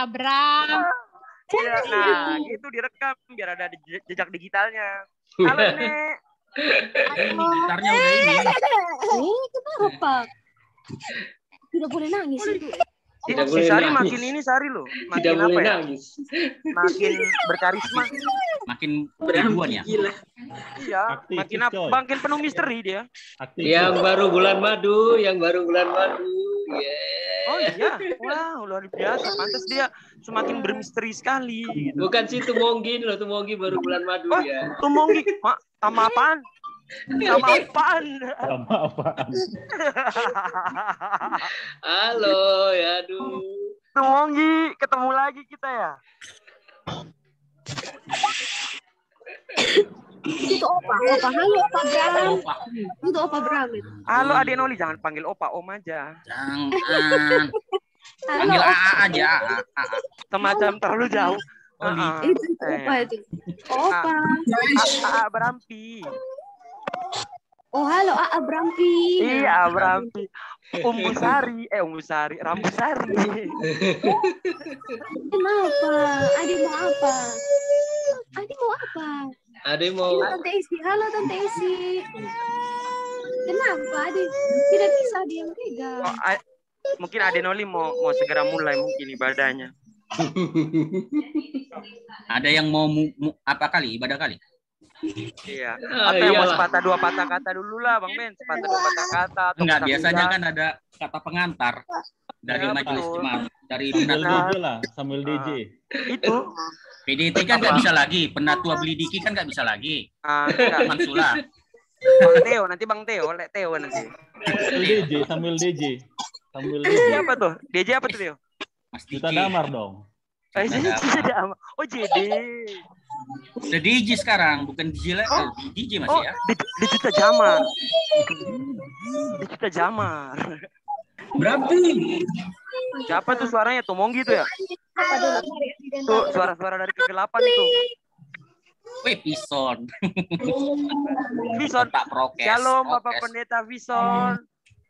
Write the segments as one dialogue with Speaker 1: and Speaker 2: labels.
Speaker 1: Kak Bram.
Speaker 2: Ya, nah, gitu direkam biar ada jejak digitalnya. Halo, Nek.
Speaker 3: Gitarnya udah ini.
Speaker 4: Kenapa? Tidak boleh nangis itu.
Speaker 3: Tidak
Speaker 2: Si
Speaker 3: boleh
Speaker 2: Sari
Speaker 3: nangis.
Speaker 2: makin ini Sari loh.
Speaker 3: Tidak
Speaker 2: Makin
Speaker 3: boleh
Speaker 2: apa ya?
Speaker 3: nangis.
Speaker 2: Makin berkarisma.
Speaker 3: Makin ribuan ya.
Speaker 5: Gila.
Speaker 2: Iya,
Speaker 6: Aktif,
Speaker 2: makin
Speaker 6: coy.
Speaker 2: makin penuh misteri dia.
Speaker 6: Aktif.
Speaker 3: Yang baru bulan madu, yang baru bulan madu.
Speaker 2: Oh iya, wow luar biasa. Pantas dia semakin bermisteri sekali. Gitu.
Speaker 3: Bukan sih Tumonggin loh, Tumonggi baru bulan madu
Speaker 2: Oh,
Speaker 3: ya.
Speaker 2: Tumonggi, sama apaan? Sama apaan?
Speaker 6: Sama apaan?
Speaker 3: Halo, ya aduh.
Speaker 2: Tumonggi, ketemu lagi kita ya.
Speaker 4: Itu Opa. Halo Opa Bram. Itu Opa Bram itu.
Speaker 2: Halo Adik Noli, jangan panggil Opa, Om aja.
Speaker 3: Jangan.
Speaker 4: Halo
Speaker 3: Panggil
Speaker 4: Opa.
Speaker 3: AA aja. AA.
Speaker 2: Semacam terlalu jauh.
Speaker 4: Itu Opa itu. Opa.
Speaker 2: AA Berampi.
Speaker 4: Oh halo Aa Brampi.
Speaker 2: Iya Berampi. Umbu Sari, Rambu Sari.
Speaker 4: Kenapa? Adi mau apa? Adi mau apa?
Speaker 3: Ade mau
Speaker 4: Ini Tante Esi. Halo Tante Esi. Kenapa Adi? Tidak bisa dia pegang.
Speaker 2: Oh, mungkin Adik Noli mau segera mulai mungkin ibadahnya.
Speaker 3: ada yang mau apa kali ibadah kali?
Speaker 2: Iya. Atau yang mau
Speaker 3: Iyalah.
Speaker 2: sepatah dua patah kata dulu lah Bang Ben. Sepatah dua patah kata. atau
Speaker 3: Enggak,
Speaker 2: kata
Speaker 3: biasanya
Speaker 2: kuda.
Speaker 3: kan ada kata pengantar dari
Speaker 2: Ya,
Speaker 3: majelis
Speaker 2: betul.
Speaker 3: jemaat, dari
Speaker 6: Samuel
Speaker 3: penatua.
Speaker 6: DJ lah, Samuel DJ.
Speaker 2: Itu.
Speaker 3: PDT kan nggak bisa lagi, penatua Belidiki kan nggak bisa lagi.
Speaker 2: Enggak.
Speaker 3: Mansula.
Speaker 2: Bang Teo, nanti Bang Teo, Lek Teo nanti.
Speaker 6: Samuel DJ. Samuel
Speaker 2: DJ
Speaker 6: DJ.
Speaker 2: apa tuh? DJ apa tuh Teo?
Speaker 3: Mas
Speaker 6: Juta
Speaker 3: Diki.
Speaker 6: Damar dong.
Speaker 2: Oh JD.
Speaker 3: Udah DJ sekarang, bukan DJ lagi. DJ masih
Speaker 2: Oh,
Speaker 3: ya.
Speaker 2: di Juta Jamar. Di Juta Jamar.
Speaker 5: Berapa?
Speaker 2: Siapa tuh suaranya? Tumonggi tuh ya?
Speaker 4: Apa dulu?
Speaker 2: Tuh suara-suara dari kegelapan itu.
Speaker 3: Wih, Pison.
Speaker 2: Vison.
Speaker 3: Tak prokes.
Speaker 2: Shalom Bapak
Speaker 3: prokes.
Speaker 2: Pendeta Vison.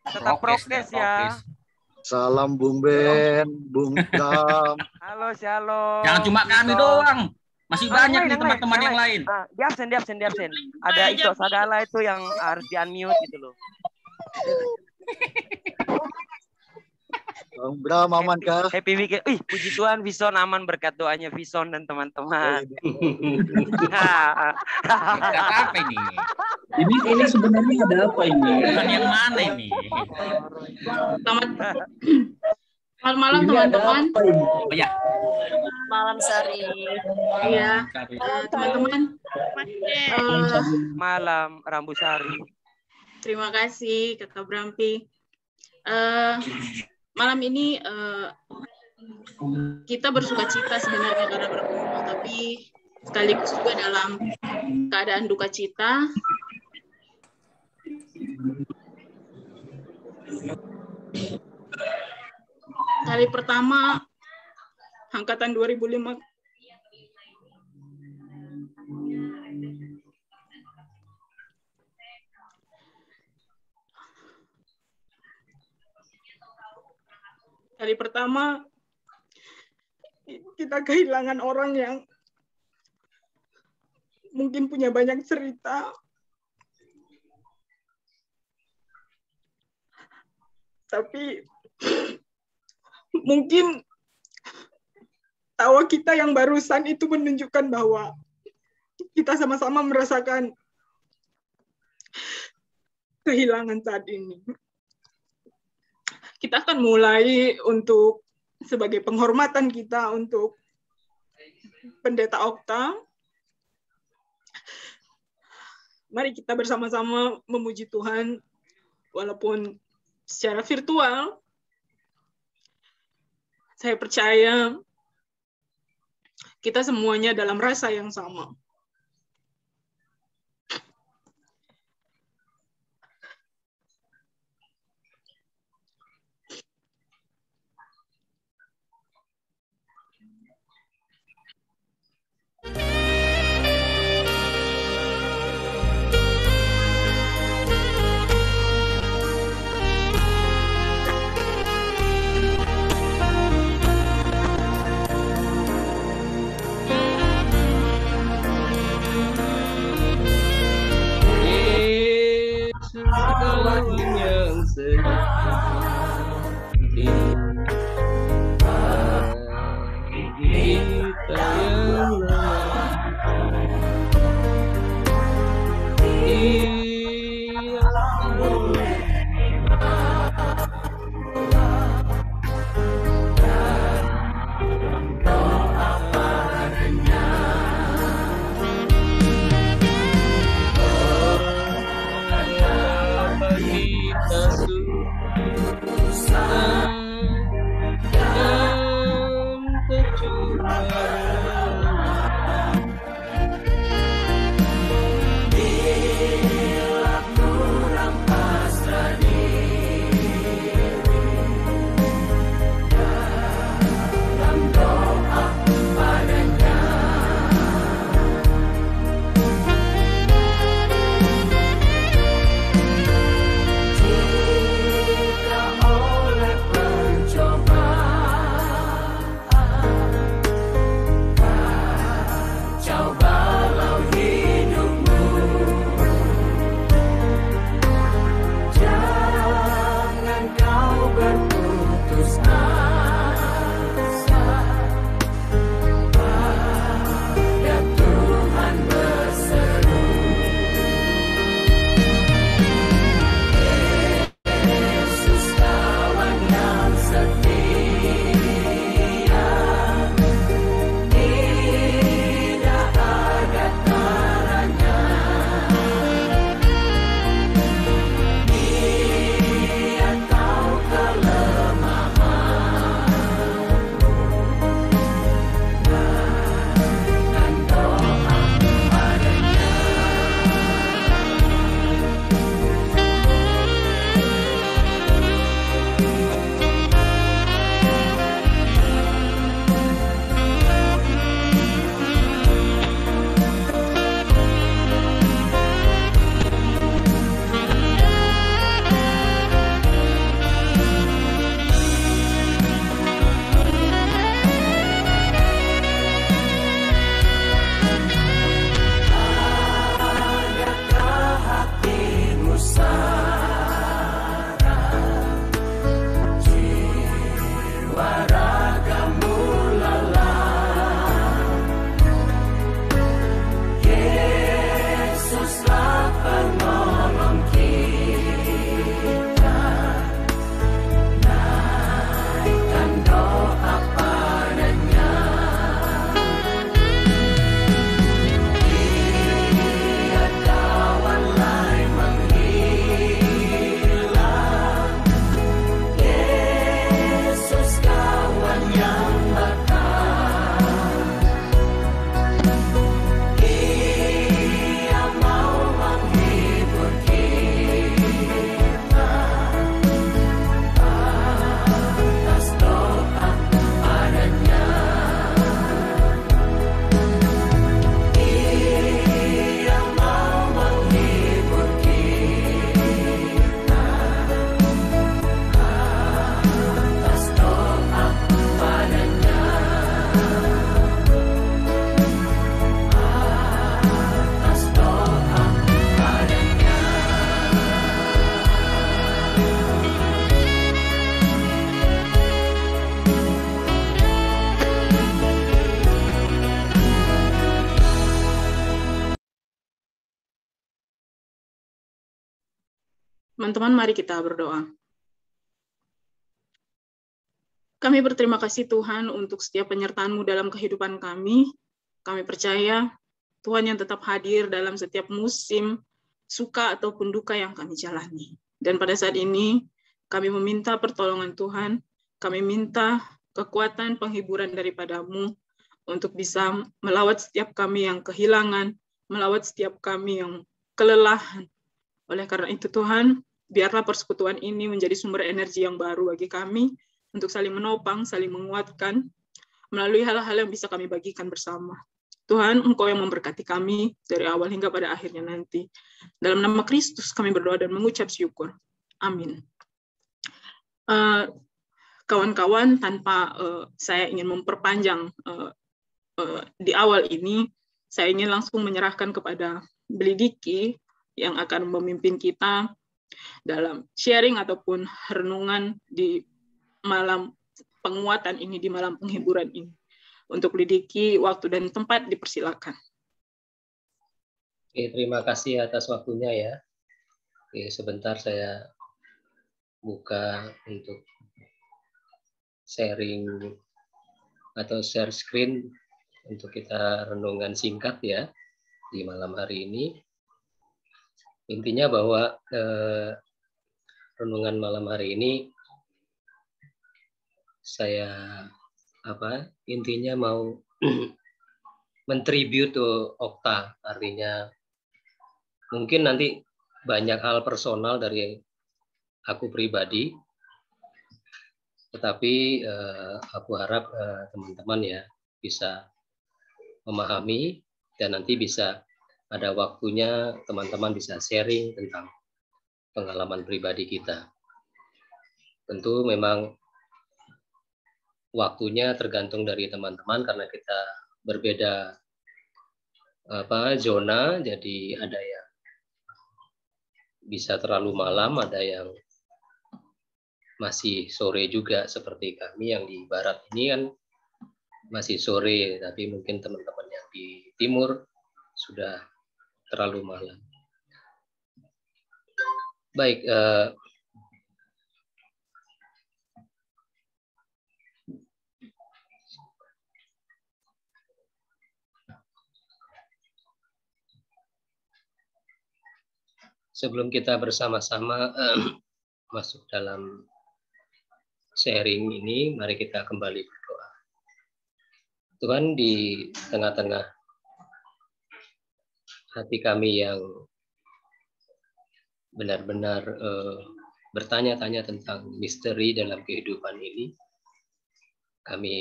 Speaker 2: Tetap prokes ya.
Speaker 7: Salam Bung Ben, Bung Bram.
Speaker 2: Halo, shalom.
Speaker 3: Jangan cuma kami
Speaker 2: Vison.
Speaker 3: doang. Masih
Speaker 2: Ah,
Speaker 3: banyak
Speaker 2: yang
Speaker 3: nih
Speaker 2: lain,
Speaker 3: teman-teman yang lain.
Speaker 2: Di absen. Ada Ito Sagala itu yang harus di-unmute gitu loh.
Speaker 7: Bang Bram aman kah?
Speaker 2: Happy weekend. Puji Tuhan Vison aman berkat doanya Vison dan teman-teman.
Speaker 3: Kata apa ini?
Speaker 5: Ini sebenarnya ada apa ini?
Speaker 3: Bukan yang mana ini?
Speaker 8: Selamat malam
Speaker 5: Ini ada
Speaker 8: teman-teman.
Speaker 5: apa ini?
Speaker 3: Oh ya,
Speaker 8: Malam Sari. Iya, teman-teman.
Speaker 2: Malam Rambu Sari.
Speaker 8: Terima kasih Kakak Brampi. Malam ini kita bersukacita sebenarnya karena berkumpul, tapi sekaligus juga dalam keadaan duka cita. Kali pertama angkatan 2005 kali pertama kita kehilangan orang yang mungkin punya banyak cerita. Tapi mungkin tawa kita yang barusan itu menunjukkan bahwa kita sama-sama merasakan kehilangan saat ini. Kita akan mulai untuk sebagai penghormatan kita untuk Pendeta Okta. Mari kita bersama-sama memuji Tuhan walaupun secara virtual. Saya percaya kita semuanya dalam rasa yang sama. Teman-teman, mari kita berdoa. Kami berterima kasih Tuhan untuk setiap penyertaan-Mu dalam kehidupan kami. Kami percaya Tuhan yang tetap hadir dalam setiap musim suka ataupun duka yang kami jalani. Dan pada saat ini, kami meminta pertolongan Tuhan, kami minta kekuatan penghiburan daripada-Mu untuk bisa melawat setiap kami yang kehilangan, melawat setiap kami yang kelelahan. Oleh karena itu Tuhan, biarlah persekutuan ini menjadi sumber energi yang baru bagi kami, untuk saling menopang, saling menguatkan, melalui hal-hal yang bisa kami bagikan bersama. Tuhan, Engkau yang memberkati kami dari awal hingga pada akhirnya nanti. Dalam nama Kristus kami berdoa dan mengucap syukur. Amin. Kawan-kawan, tanpa saya ingin memperpanjang di awal ini, saya ingin langsung menyerahkan kepada Beli Diki yang akan memimpin kita dalam sharing ataupun renungan di malam penguatan ini, di malam penghiburan ini. Untuk Lidiki, waktu dan tempat dipersilakan.
Speaker 1: Oke, terima kasih atas waktunya ya. Oke, sebentar saya buka untuk sharing atau share screen untuk kita renungan singkat ya di malam hari ini. Intinya bahwa renungan malam hari ini saya intinya mau mentribute Okta, artinya mungkin nanti banyak hal personal dari aku pribadi, tetapi aku harap teman-teman ya bisa memahami dan nanti bisa ada waktunya teman-teman bisa sharing tentang pengalaman pribadi kita. Tentu memang waktunya tergantung dari teman-teman karena kita berbeda zona, jadi ada yang bisa terlalu malam, ada yang masih sore juga seperti kami yang di barat ini kan masih sore, tapi mungkin teman-teman yang di timur sudah terlalu malam. Baik, sebelum kita bersama-sama masuk dalam sharing ini, mari kita kembali berdoa. Tuhan, di tengah-tengah hati kami yang benar-benar bertanya-tanya tentang misteri dalam kehidupan ini, kami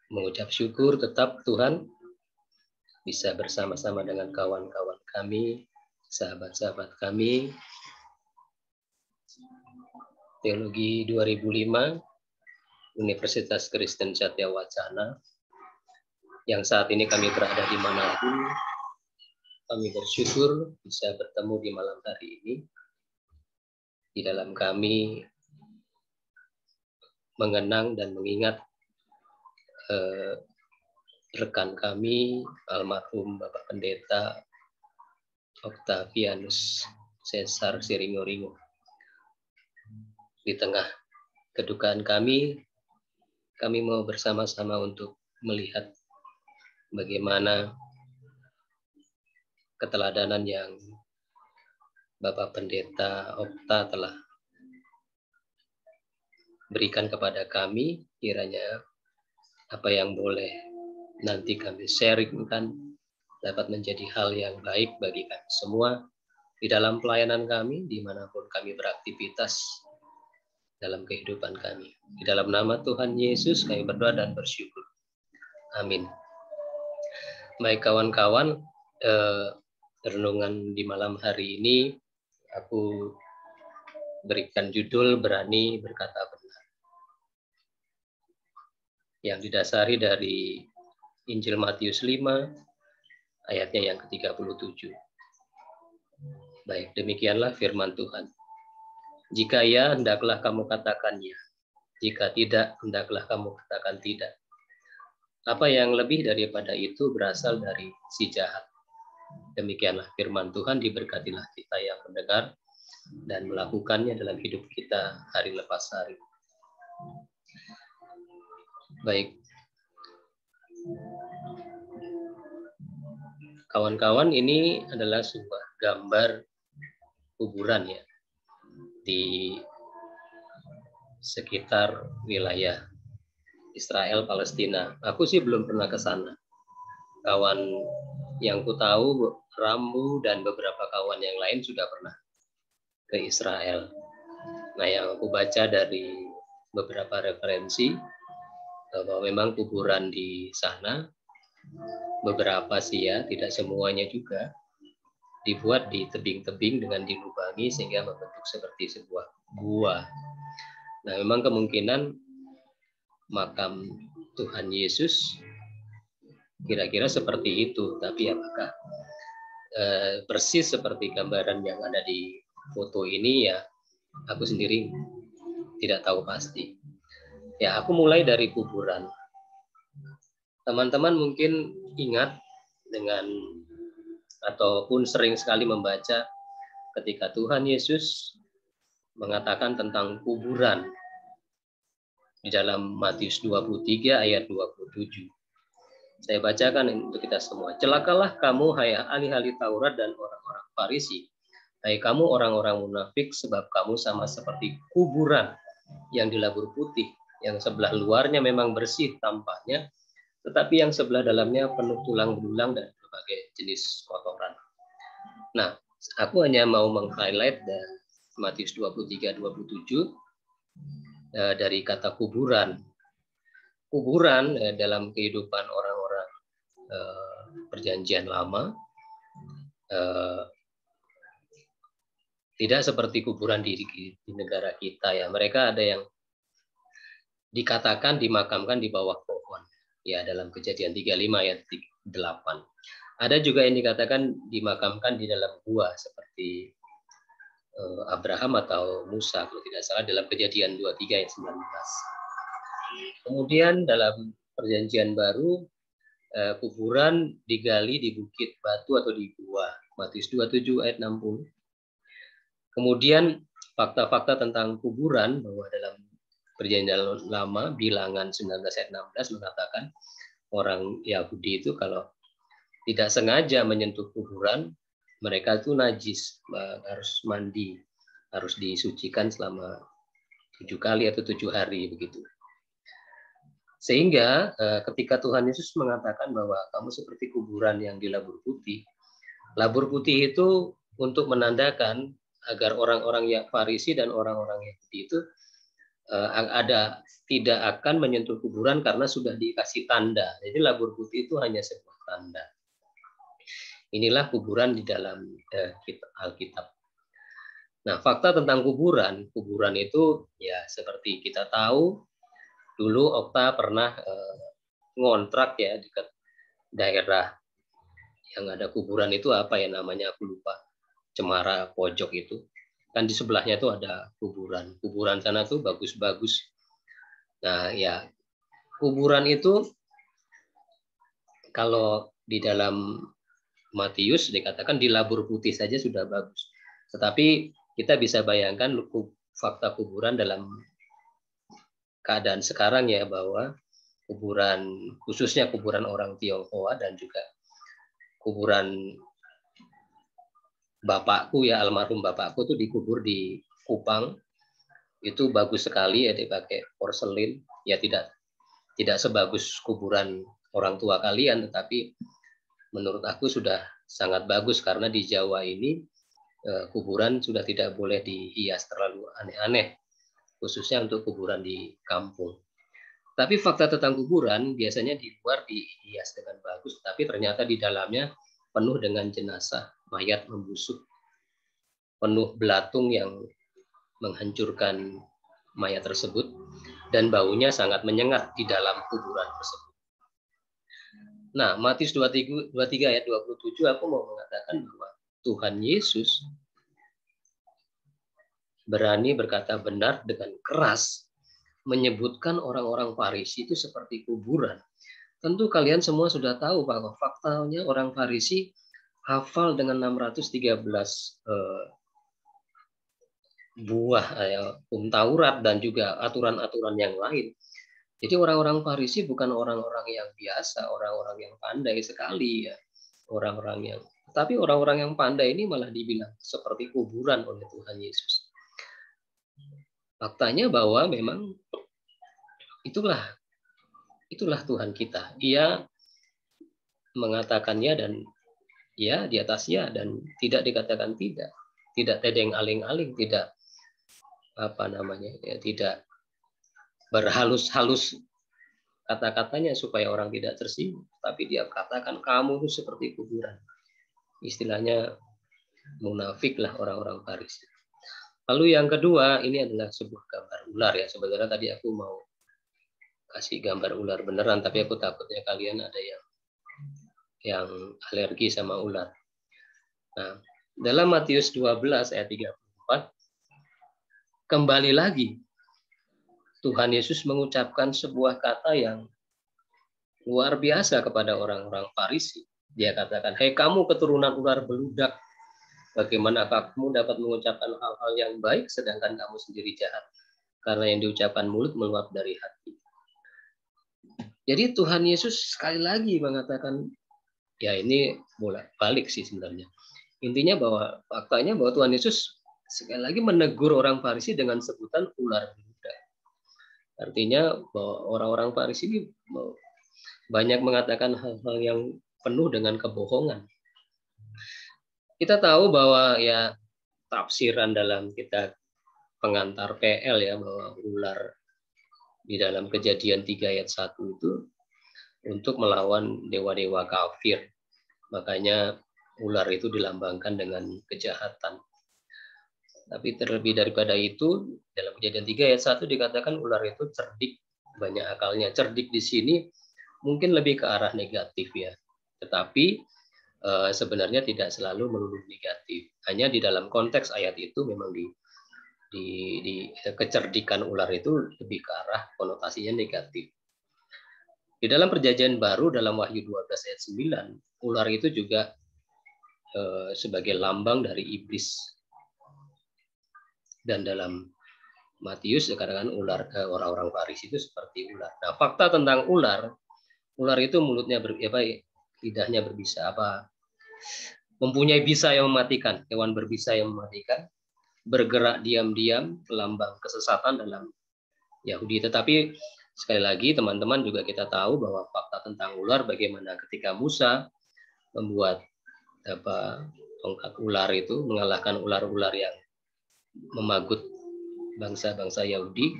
Speaker 1: mengucap syukur tetap Tuhan bisa bersama-sama dengan kawan-kawan kami, sahabat-sahabat kami, Teologi 2005, Universitas Kristen Satya Wacana, yang saat ini kami berada di manapun, kami bersyukur bisa bertemu di malam hari ini. Di dalam kami mengenang dan mengingat rekan kami, almarhum Bapak Pendeta Octavianus Cesar Siringo-Ringo. Di tengah kedukaan kami mau bersama-sama untuk melihat bagaimana keteladanan yang Bapak Pendeta Okta telah berikan kepada kami, kiranya apa yang boleh nanti kami sharingkan dapat menjadi hal yang baik bagi kami semua di dalam pelayanan kami, dimanapun kami beraktivitas dalam kehidupan kami. Di dalam nama Tuhan Yesus kami berdoa dan bersyukur. Amin. Baik kawan-kawan, renungan di malam hari ini aku berikan judul Berani Berkata Benar, yang didasari dari Injil Matius 5 ayatnya yang ke-37. Baik, demikianlah firman Tuhan. Jika ya, hendaklah kamu katakan ya. Jika tidak, hendaklah kamu katakan tidak. Apa yang lebih daripada itu berasal dari si jahat. Demikianlah firman Tuhan, diberkatilah kita yang mendengar dan melakukannya dalam hidup kita hari lepas hari. Baik. Kawan-kawan, ini adalah sebuah gambar kuburan ya di sekitar wilayah Israel Palestina. Aku sih belum pernah ke sana. Kawan yang ku tahu, Rambu dan beberapa kawan yang lain sudah pernah ke Israel. Nah, yang aku baca dari beberapa referensi bahwa memang kuburan di sana beberapa sih ya, tidak semuanya juga, dibuat di tebing-tebing dengan dilubangi sehingga membentuk seperti sebuah gua. Nah, memang kemungkinan makam Tuhan Yesus kira-kira seperti itu, tapi apakah persis seperti gambaran yang ada di foto ini, ya aku sendiri tidak tahu pasti. Ya, aku mulai dari kuburan. Teman-teman mungkin ingat dengan ataupun sering sekali membaca ketika Tuhan Yesus mengatakan tentang kuburan di dalam Matius 23 ayat 27. Saya bacakan untuk kita semua. Celakalah kamu, hai ahli-ahli Taurat dan orang-orang Farisi. Hai kamu orang-orang munafik, sebab kamu sama seperti kuburan yang dilabur putih Yang sebelah luarnya memang bersih tampaknya, tetapi yang sebelah dalamnya penuh tulang belulang dan berbagai jenis kotoran. Nah, aku hanya mau meng-highlight dari Matius 23-27 dari kata kuburan. Kuburan dalam kehidupan orang-orang Perjanjian Lama tidak seperti kuburan di negara kita ya. Mereka ada yang dikatakan dimakamkan di bawah pohon ya, dalam Kejadian 35 ayat 8. Ada juga yang dikatakan dimakamkan di dalam gua seperti Abraham atau Musa kalau tidak salah dalam Kejadian 23 ayat 19. Kemudian dalam Perjanjian Baru kuburan digali di bukit batu atau di gua, Matius 27 ayat 60. Kemudian fakta-fakta tentang kuburan bahwa dalam Perjanjian Lama Bilangan 19 ayat 16 mengatakan orang Yahudi itu kalau tidak sengaja menyentuh kuburan, mereka itu najis, harus mandi, harus disucikan selama 7 kali atau 7 hari begitu. Sehingga ketika Tuhan Yesus mengatakan bahwa kamu seperti kuburan yang di labur putih itu untuk menandakan agar orang-orang yang Farisi dan orang-orang Yahudi itu tidak akan menyentuh kuburan karena sudah dikasih tanda. Jadi labur putih itu hanya sebuah tanda. Inilah kuburan di dalam Alkitab. Nah, fakta tentang kuburan itu ya seperti kita tahu, dulu Okta pernah ngontrak ya dekat daerah yang ada kuburan itu apa ya namanya, aku lupa, Cemara Pojok itu. Kan di sebelahnya tuh ada kuburan. Kuburan sana tuh bagus-bagus. Nah, ya kuburan itu kalau di dalam Matius dikatakan di labur putih saja sudah bagus. Tetapi kita bisa bayangkan fakta kuburan dalam keadaan sekarang ya, bahwa kuburan khususnya kuburan orang Tionghoa dan juga kuburan bapakku ya, almarhum bapakku tuh dikubur di Kupang, itu bagus sekali ya, dipakai porselin ya, tidak sebagus kuburan orang tua kalian, tetapi menurut aku sudah sangat bagus karena di Jawa ini kuburan sudah tidak boleh dihias terlalu aneh-aneh, khususnya untuk kuburan di kampung. Tapi fakta tentang kuburan biasanya di luar dihias dengan bagus, tapi ternyata di dalamnya penuh dengan jenazah, mayat membusuk, penuh belatung yang menghancurkan mayat tersebut, dan baunya sangat menyengat di dalam kuburan tersebut. Nah, Matius 23 ayat 27 aku mau mengatakan bahwa Tuhan Yesus berani berkata benar dengan keras menyebutkan orang-orang Farisi itu seperti kuburan. Tentu kalian semua sudah tahu bahwa faktanya orang Farisi hafal dengan 613 buah Taurat dan juga aturan-aturan yang lain. Jadi orang-orang Farisi bukan orang-orang yang biasa, orang-orang yang pandai sekali ya. Tapi orang-orang yang pandai ini malah dibilang seperti kuburan oleh Tuhan Yesus. Faktanya bahwa memang itulah Tuhan kita. Ia mengatakannya dan ya di atasnya, dan tidak dikatakan tidak tedeng aling-aling, tidak tidak berhalus-halus kata-katanya supaya orang tidak tersinggung, tapi dia katakan kamu itu seperti kuburan. Istilahnya munafik lah orang-orang Farisi. Lalu yang kedua, ini adalah sebuah gambar ular ya. Sebenarnya tadi aku mau kasih gambar ular beneran, tapi aku takutnya kalian ada yang alergi sama ular. Nah, dalam Matius 12 ayat 34, kembali lagi Tuhan Yesus mengucapkan sebuah kata yang luar biasa kepada orang-orang Farisi. Dia katakan, "Hei kamu keturunan ular beludak, bagaimana kamu dapat mengucapkan hal-hal yang baik sedangkan kamu sendiri jahat? Karena yang diucapkan mulut meluap dari hati." Jadi Tuhan Yesus sekali lagi mengatakan, ya ini bolak-balik sih sebenarnya. Intinya faktanya bahwa Tuhan Yesus sekali lagi menegur orang Farisi dengan sebutan ular beludak. Artinya bahwa orang-orang Farisi ini banyak mengatakan hal-hal yang penuh dengan kebohongan. Kita tahu bahwa ya tafsiran dalam kitab pengantar PL ya, bahwa ular di dalam Kejadian 3 ayat 1 itu untuk melawan dewa-dewa kafir. Makanya ular itu dilambangkan dengan kejahatan. Tapi terlebih daripada itu, dalam Kejadian 3 ayat 1 dikatakan ular itu cerdik, banyak akalnya. Cerdik di sini mungkin lebih ke arah negatif ya. Tetapi sebenarnya tidak selalu melulu negatif. Hanya di dalam konteks ayat itu memang di kecerdikan ular itu lebih ke arah konotasinya negatif. Di dalam Perjanjian Baru dalam Wahyu 12 ayat 9, ular itu juga sebagai lambang dari iblis. Dan dalam Matius dikatakan ular, orang-orang Farisi itu seperti ular. Nah, fakta tentang ular itu mulutnya lidahnya berbisa, mempunyai bisa yang mematikan, hewan berbisa yang mematikan, bergerak diam-diam, lambang kesesatan dalam Yahudi. Tetapi sekali lagi teman-teman juga kita tahu bahwa fakta tentang ular, bagaimana ketika Musa membuat tongkat ular itu mengalahkan ular-ular yang memagut bangsa-bangsa Yahudi,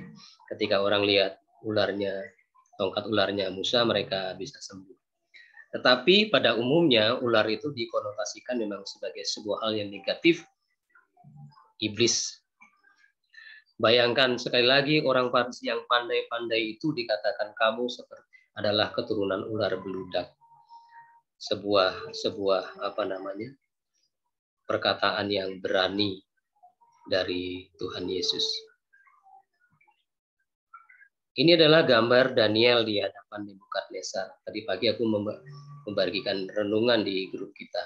Speaker 1: ketika orang lihat tongkat ularnya Musa, mereka bisa sembuh. Tetapi pada umumnya ular itu dikonotasikan memang sebagai sebuah hal yang negatif, iblis. Bayangkan sekali lagi orang Farisi yang pandai-pandai itu dikatakan kamu adalah keturunan ular beludak. Sebuah perkataan yang berani dari Tuhan Yesus. Ini adalah gambar Daniel di hadapan Nebukadnezar. Tadi pagi aku membagikan renungan di grup kita.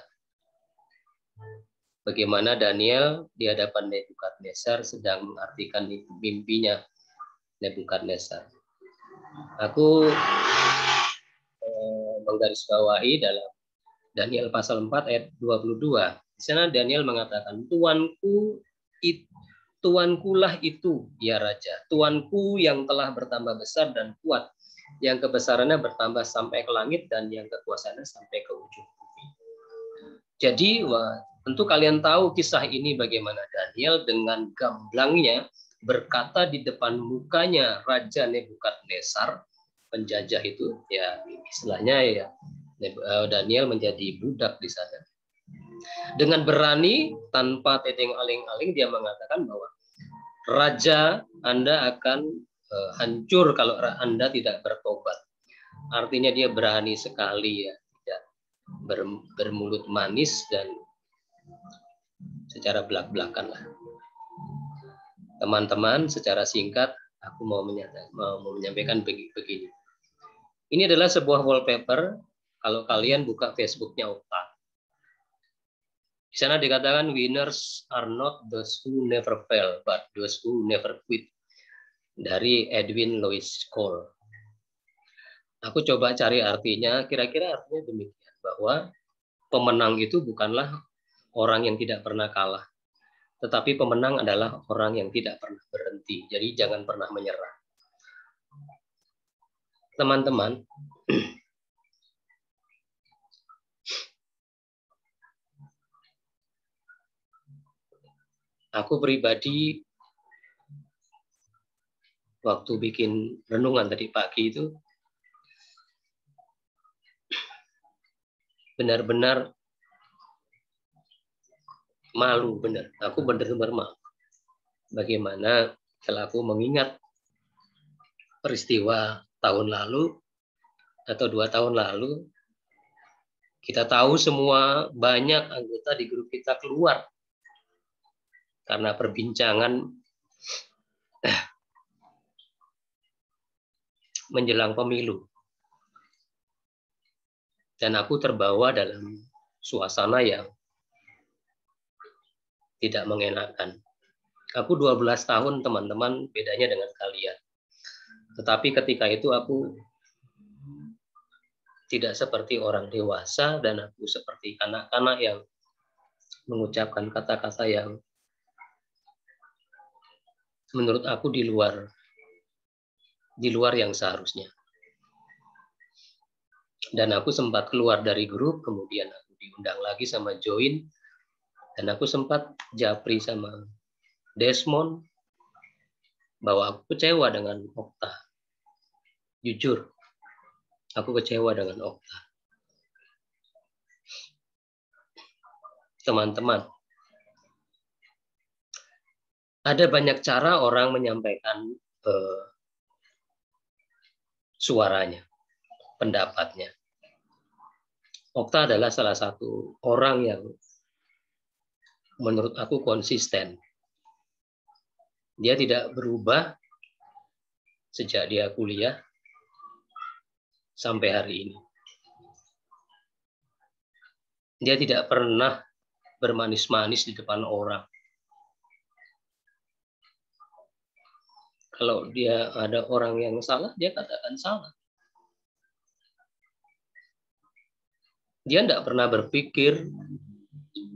Speaker 1: Bagaimana Daniel di hadapan Nebukadnezar sedang mengartikan mimpinya Nebukadnezar. Aku menggarisbawahi dalam Daniel pasal 4 ayat 22. Di sana Daniel mengatakan, Tuankulah itu, ya Raja. Tuanku yang telah bertambah besar dan kuat, yang kebesarannya bertambah sampai ke langit dan yang kekuasaannya sampai ke ujung bumi. Jadi, tentu kalian tahu kisah ini bagaimana Daniel dengan gamblangnya berkata di depan mukanya Raja Nebukadnezar, penjajah itu, ya istilahnya ya Daniel menjadi budak di sana. Dengan berani, tanpa teteng aling-aling, dia mengatakan bahwa Raja Anda akan hancur kalau Anda tidak bertobat. Artinya dia berani sekali ya, tidak bermulut manis dan secara belak-belakan lah. Teman-teman, secara singkat aku mau menyampaikan begini. Ini adalah sebuah wallpaper kalau kalian buka Facebooknya Okta. Di sana dikatakan winners are not those who never fail, but those who never quit. Dari Edwin Louis Cole. Aku coba cari artinya, kira-kira artinya demikian, bahwa pemenang itu bukanlah orang yang tidak pernah kalah, tetapi pemenang adalah orang yang tidak pernah berhenti. Jadi jangan pernah menyerah. Teman-teman, aku pribadi waktu bikin renungan tadi pagi itu benar-benar malu, benar. Aku benar-benar malu. Bagaimana setelah aku mengingat peristiwa tahun lalu atau 2 tahun lalu, kita tahu semua banyak anggota di grup kita keluar karena perbincangan menjelang pemilu. Dan aku terbawa dalam suasana yang tidak mengenakan. Aku 12 tahun teman-teman, bedanya dengan kalian. Tetapi ketika itu aku tidak seperti orang dewasa dan aku seperti anak-anak yang mengucapkan kata-kata yang menurut aku di luar di luar yang seharusnya. Dan aku sempat keluar dari grup, kemudian aku diundang lagi sama Join, dan aku sempat japri sama Desmond bahwa aku kecewa dengan Okta. Jujur, aku kecewa dengan Okta. Teman-teman, ada banyak cara orang menyampaikan suaranya, pendapatnya. Okta adalah salah satu orang yang menurut aku konsisten. Dia tidak berubah sejak dia kuliah sampai hari ini. Dia tidak pernah bermanis-manis di depan orang. Kalau dia ada orang yang salah, dia katakan salah. Dia tidak pernah berpikir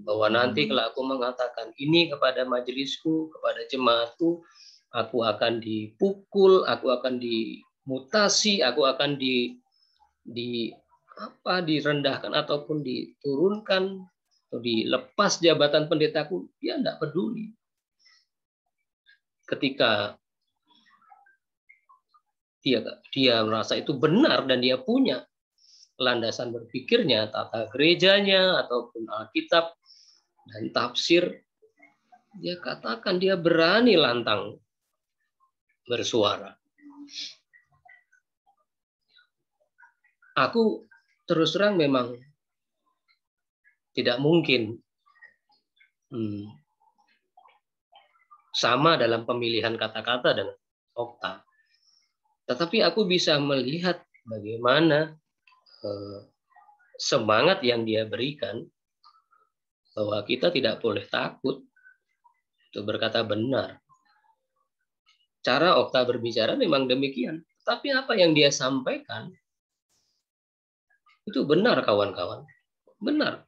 Speaker 1: bahwa nanti kalau aku mengatakan ini kepada majelisku, kepada jemaatku, aku akan dipukul, aku akan dimutasi, aku akan direndahkan ataupun diturunkan atau dilepas jabatan pendetaku. Dia tidak peduli. Ketika dia merasa itu benar dan dia punya landasan berpikirnya, tata gerejanya, ataupun Alkitab dan tafsir, dia katakan, dia berani lantang bersuara. Aku terus terang memang tidak mungkin sama dalam pemilihan kata-kata dengan Okta. Tetapi aku bisa melihat bagaimana semangat yang dia berikan, bahwa kita tidak boleh takut untuk berkata benar. Cara Okta berbicara memang demikian. Tapi apa yang dia sampaikan itu benar, kawan-kawan. Benar.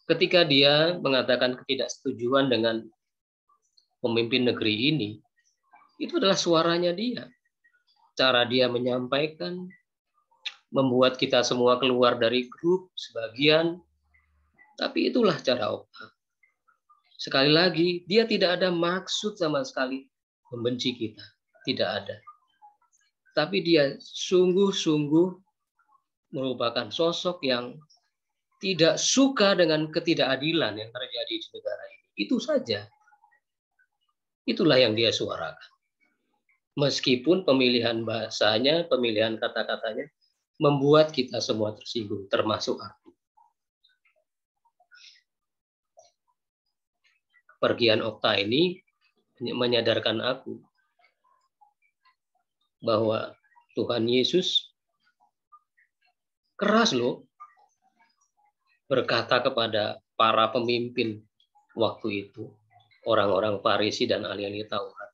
Speaker 1: Ketika dia mengatakan ketidaksetujuan dengan pemimpin negeri ini, itu adalah suaranya dia. Cara dia menyampaikan membuat kita semua keluar dari grup sebagian, tapi itulah cara Okta. Sekali lagi, dia tidak ada maksud sama sekali membenci kita. Tidak ada. Tapi dia sungguh-sungguh merupakan sosok yang tidak suka dengan ketidakadilan yang terjadi di negara ini. Itu saja. Itulah yang dia suarakan. Meskipun pemilihan bahasanya, pemilihan kata-katanya membuat kita semua tersinggung, termasuk aku. Kepergian Okta ini menyadarkan aku bahwa Tuhan Yesus keras loh berkata kepada para pemimpin waktu itu, orang-orang Farisi dan ahli-ahli Taurat.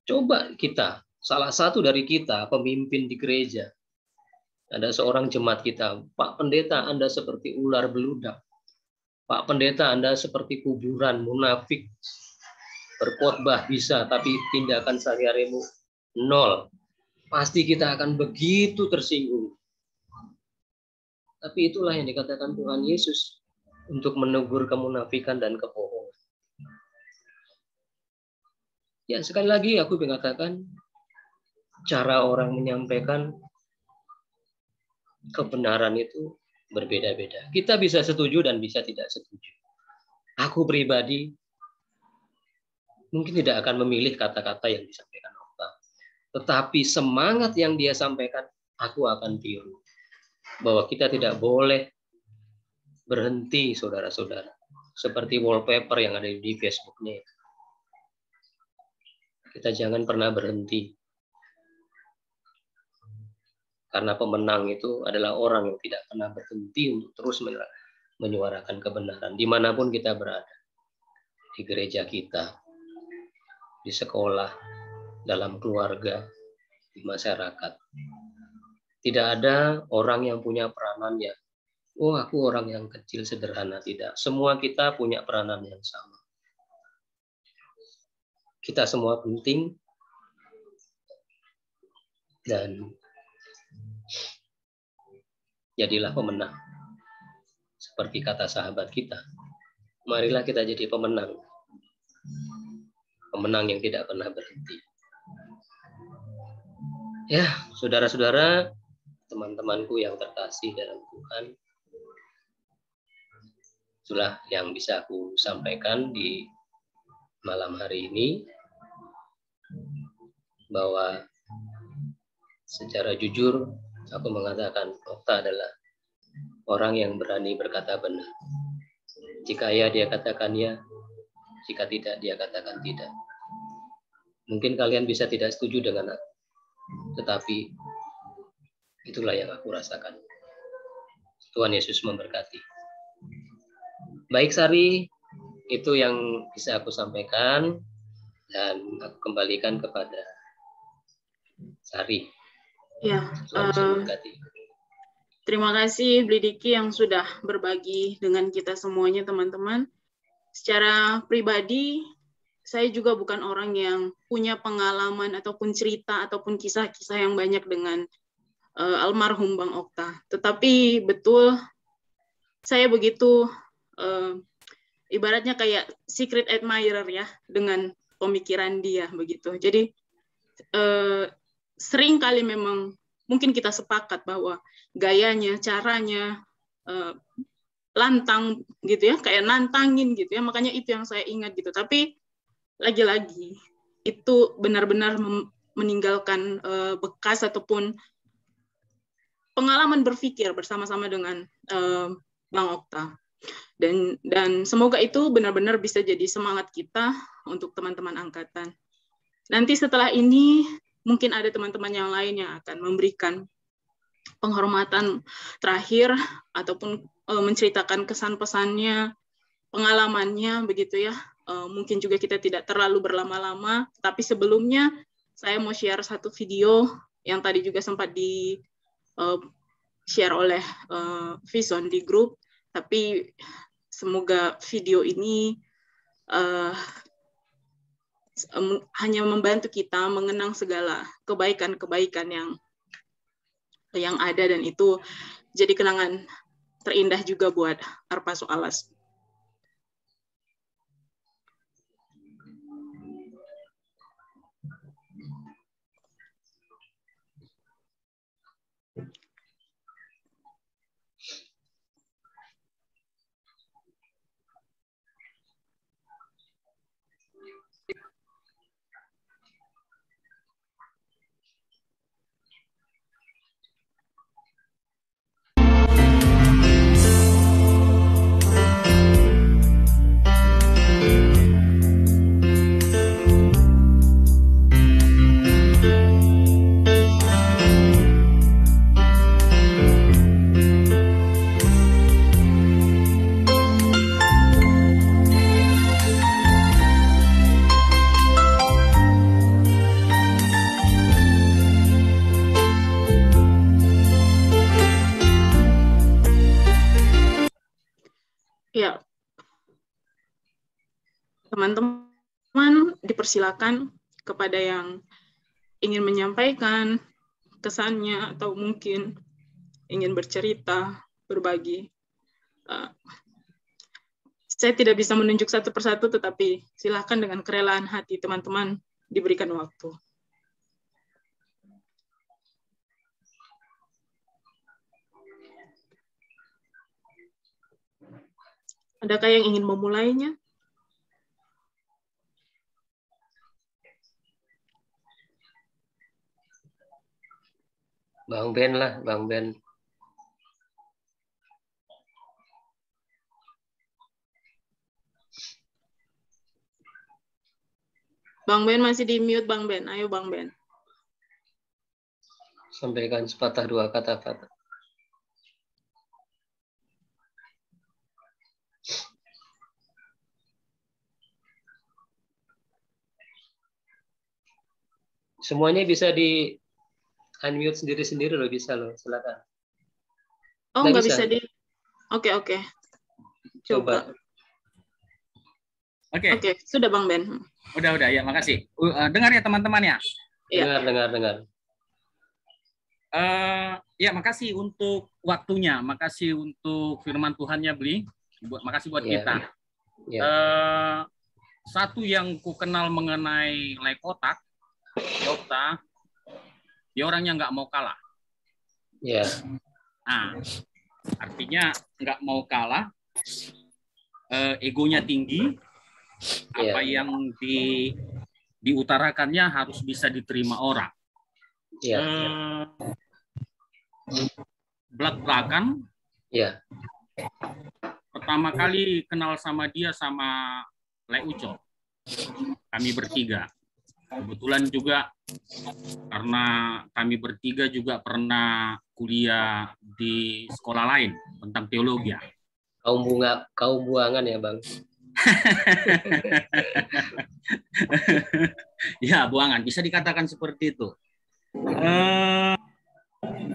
Speaker 1: Coba kita, salah satu dari kita, pemimpin di gereja, ada seorang jemaat kita, Pak Pendeta, Anda seperti ular beludak. Pak Pendeta, Anda seperti kuburan, munafik. Berkhotbah bisa, tapi tindakan sehari-harimu nol. Pasti kita akan begitu tersinggung. Tapi itulah yang dikatakan Tuhan Yesus untuk menegur kemunafikan dan kebohongan. Ya, sekali lagi aku mengatakan cara orang menyampaikan kebenaran itu berbeda-beda. Kita bisa setuju dan bisa tidak setuju. Aku pribadi mungkin tidak akan memilih kata-kata yang disampaikan Okta. Tetapi semangat yang dia sampaikan, aku akan tiru. Bahwa kita tidak boleh berhenti, saudara-saudara. Seperti wallpaper yang ada di Facebook-nya. Kita jangan pernah berhenti. Karena pemenang itu adalah orang yang tidak pernah berhenti untuk terus menyuarakan kebenaran. Dimanapun kita berada. Di gereja kita. Di sekolah. Dalam keluarga. Di masyarakat. Tidak ada orang yang punya peranan yang, oh aku orang yang kecil sederhana. Tidak. Semua kita punya peranan yang sama. kita semua penting, dan jadilah pemenang. Seperti kata sahabat kita, marilah kita jadi pemenang. Pemenang yang tidak pernah berhenti. Ya, saudara-saudara, teman-temanku yang terkasih dalam Tuhan, itulah yang bisa aku sampaikan di malam hari ini, bahwa secara jujur aku mengatakan Okta adalah orang yang berani berkata benar. Jika ya, dia katakan ya. Jika tidak, dia katakan tidak. Mungkin kalian bisa tidak setuju dengan aku, tetapi itulah yang aku rasakan. Tuhan Yesus memberkati. Baik Sari, itu yang bisa aku sampaikan, dan aku kembalikan kepada Sari.
Speaker 8: Ya,
Speaker 1: Tuhan Yesus memberkati.
Speaker 8: terima kasih Bli Diki yang sudah berbagi dengan kita semuanya, teman-teman. Secara pribadi, saya juga bukan orang yang punya pengalaman ataupun cerita ataupun kisah-kisah yang banyak dengan almarhum Bang Okta. Tetapi betul, saya begitu ibaratnya kayak secret admirer ya dengan pemikiran dia begitu. Jadi sering kali memang mungkin kita sepakat bahwa gayanya, caranya lantang gitu ya, kayak nantangin gitu ya, makanya itu yang saya ingat gitu. Tapi lagi-lagi itu benar-benar meninggalkan bekas ataupun pengalaman berpikir bersama-sama dengan Bang Okta. Dan semoga itu benar-benar bisa jadi semangat kita untuk teman-teman angkatan. Nanti setelah ini mungkin ada teman-teman yang lain yang akan memberikan penghormatan terakhir ataupun menceritakan kesan-pesannya, pengalamannya begitu ya. Mungkin juga kita tidak terlalu berlama-lama, tapi sebelumnya saya mau share satu video yang tadi juga sempat di share oleh Vison di grup, tapi semoga video ini hanya membantu kita mengenang segala kebaikan-kebaikan yang ada, dan itu jadi kenangan terindah juga buat Arpaso Alas. Ya, teman-teman dipersilakan kepada yang ingin menyampaikan kesannya atau mungkin ingin bercerita, berbagi. Saya tidak bisa menunjuk satu persatu, tetapi silakan dengan kerelaan hati teman-teman diberikan waktu. Adakah yang ingin memulainya?
Speaker 1: Bang Ben lah, Bang Ben.
Speaker 8: Bang Ben masih di mute, Bang Ben. Ayo Bang Ben.
Speaker 1: Sampaikan sepatah dua kata-kata. Semuanya bisa di unmute sendiri-sendiri loh, bisa loh, silakan.
Speaker 8: Oh, nggak bisa di. Oke.
Speaker 1: Coba.
Speaker 3: Oke.
Speaker 8: Oke, sudah Bang Ben.
Speaker 3: Udah ya, makasih. Dengar ya teman-teman ya.
Speaker 8: Iya.
Speaker 1: Dengar.
Speaker 3: Ya, makasih untuk waktunya, makasih untuk firman Tuhannya, Bli. Makasih buat kita. Satu yang ku kenal mengenai Lekotak, Yokta, dia orangnya nggak mau kalah.
Speaker 1: Iya.
Speaker 3: Nah, artinya nggak mau kalah, egonya tinggi, apa yang diutarakannya harus bisa diterima orang. Belak-belakan. Pertama kali kenal sama dia sama Le Uco. Kami bertiga. Kebetulan juga karena kami bertiga juga pernah kuliah di sekolah lain tentang teologi.
Speaker 1: Kaum buangan ya, Bang.
Speaker 3: Ya, buangan. Bisa dikatakan seperti itu.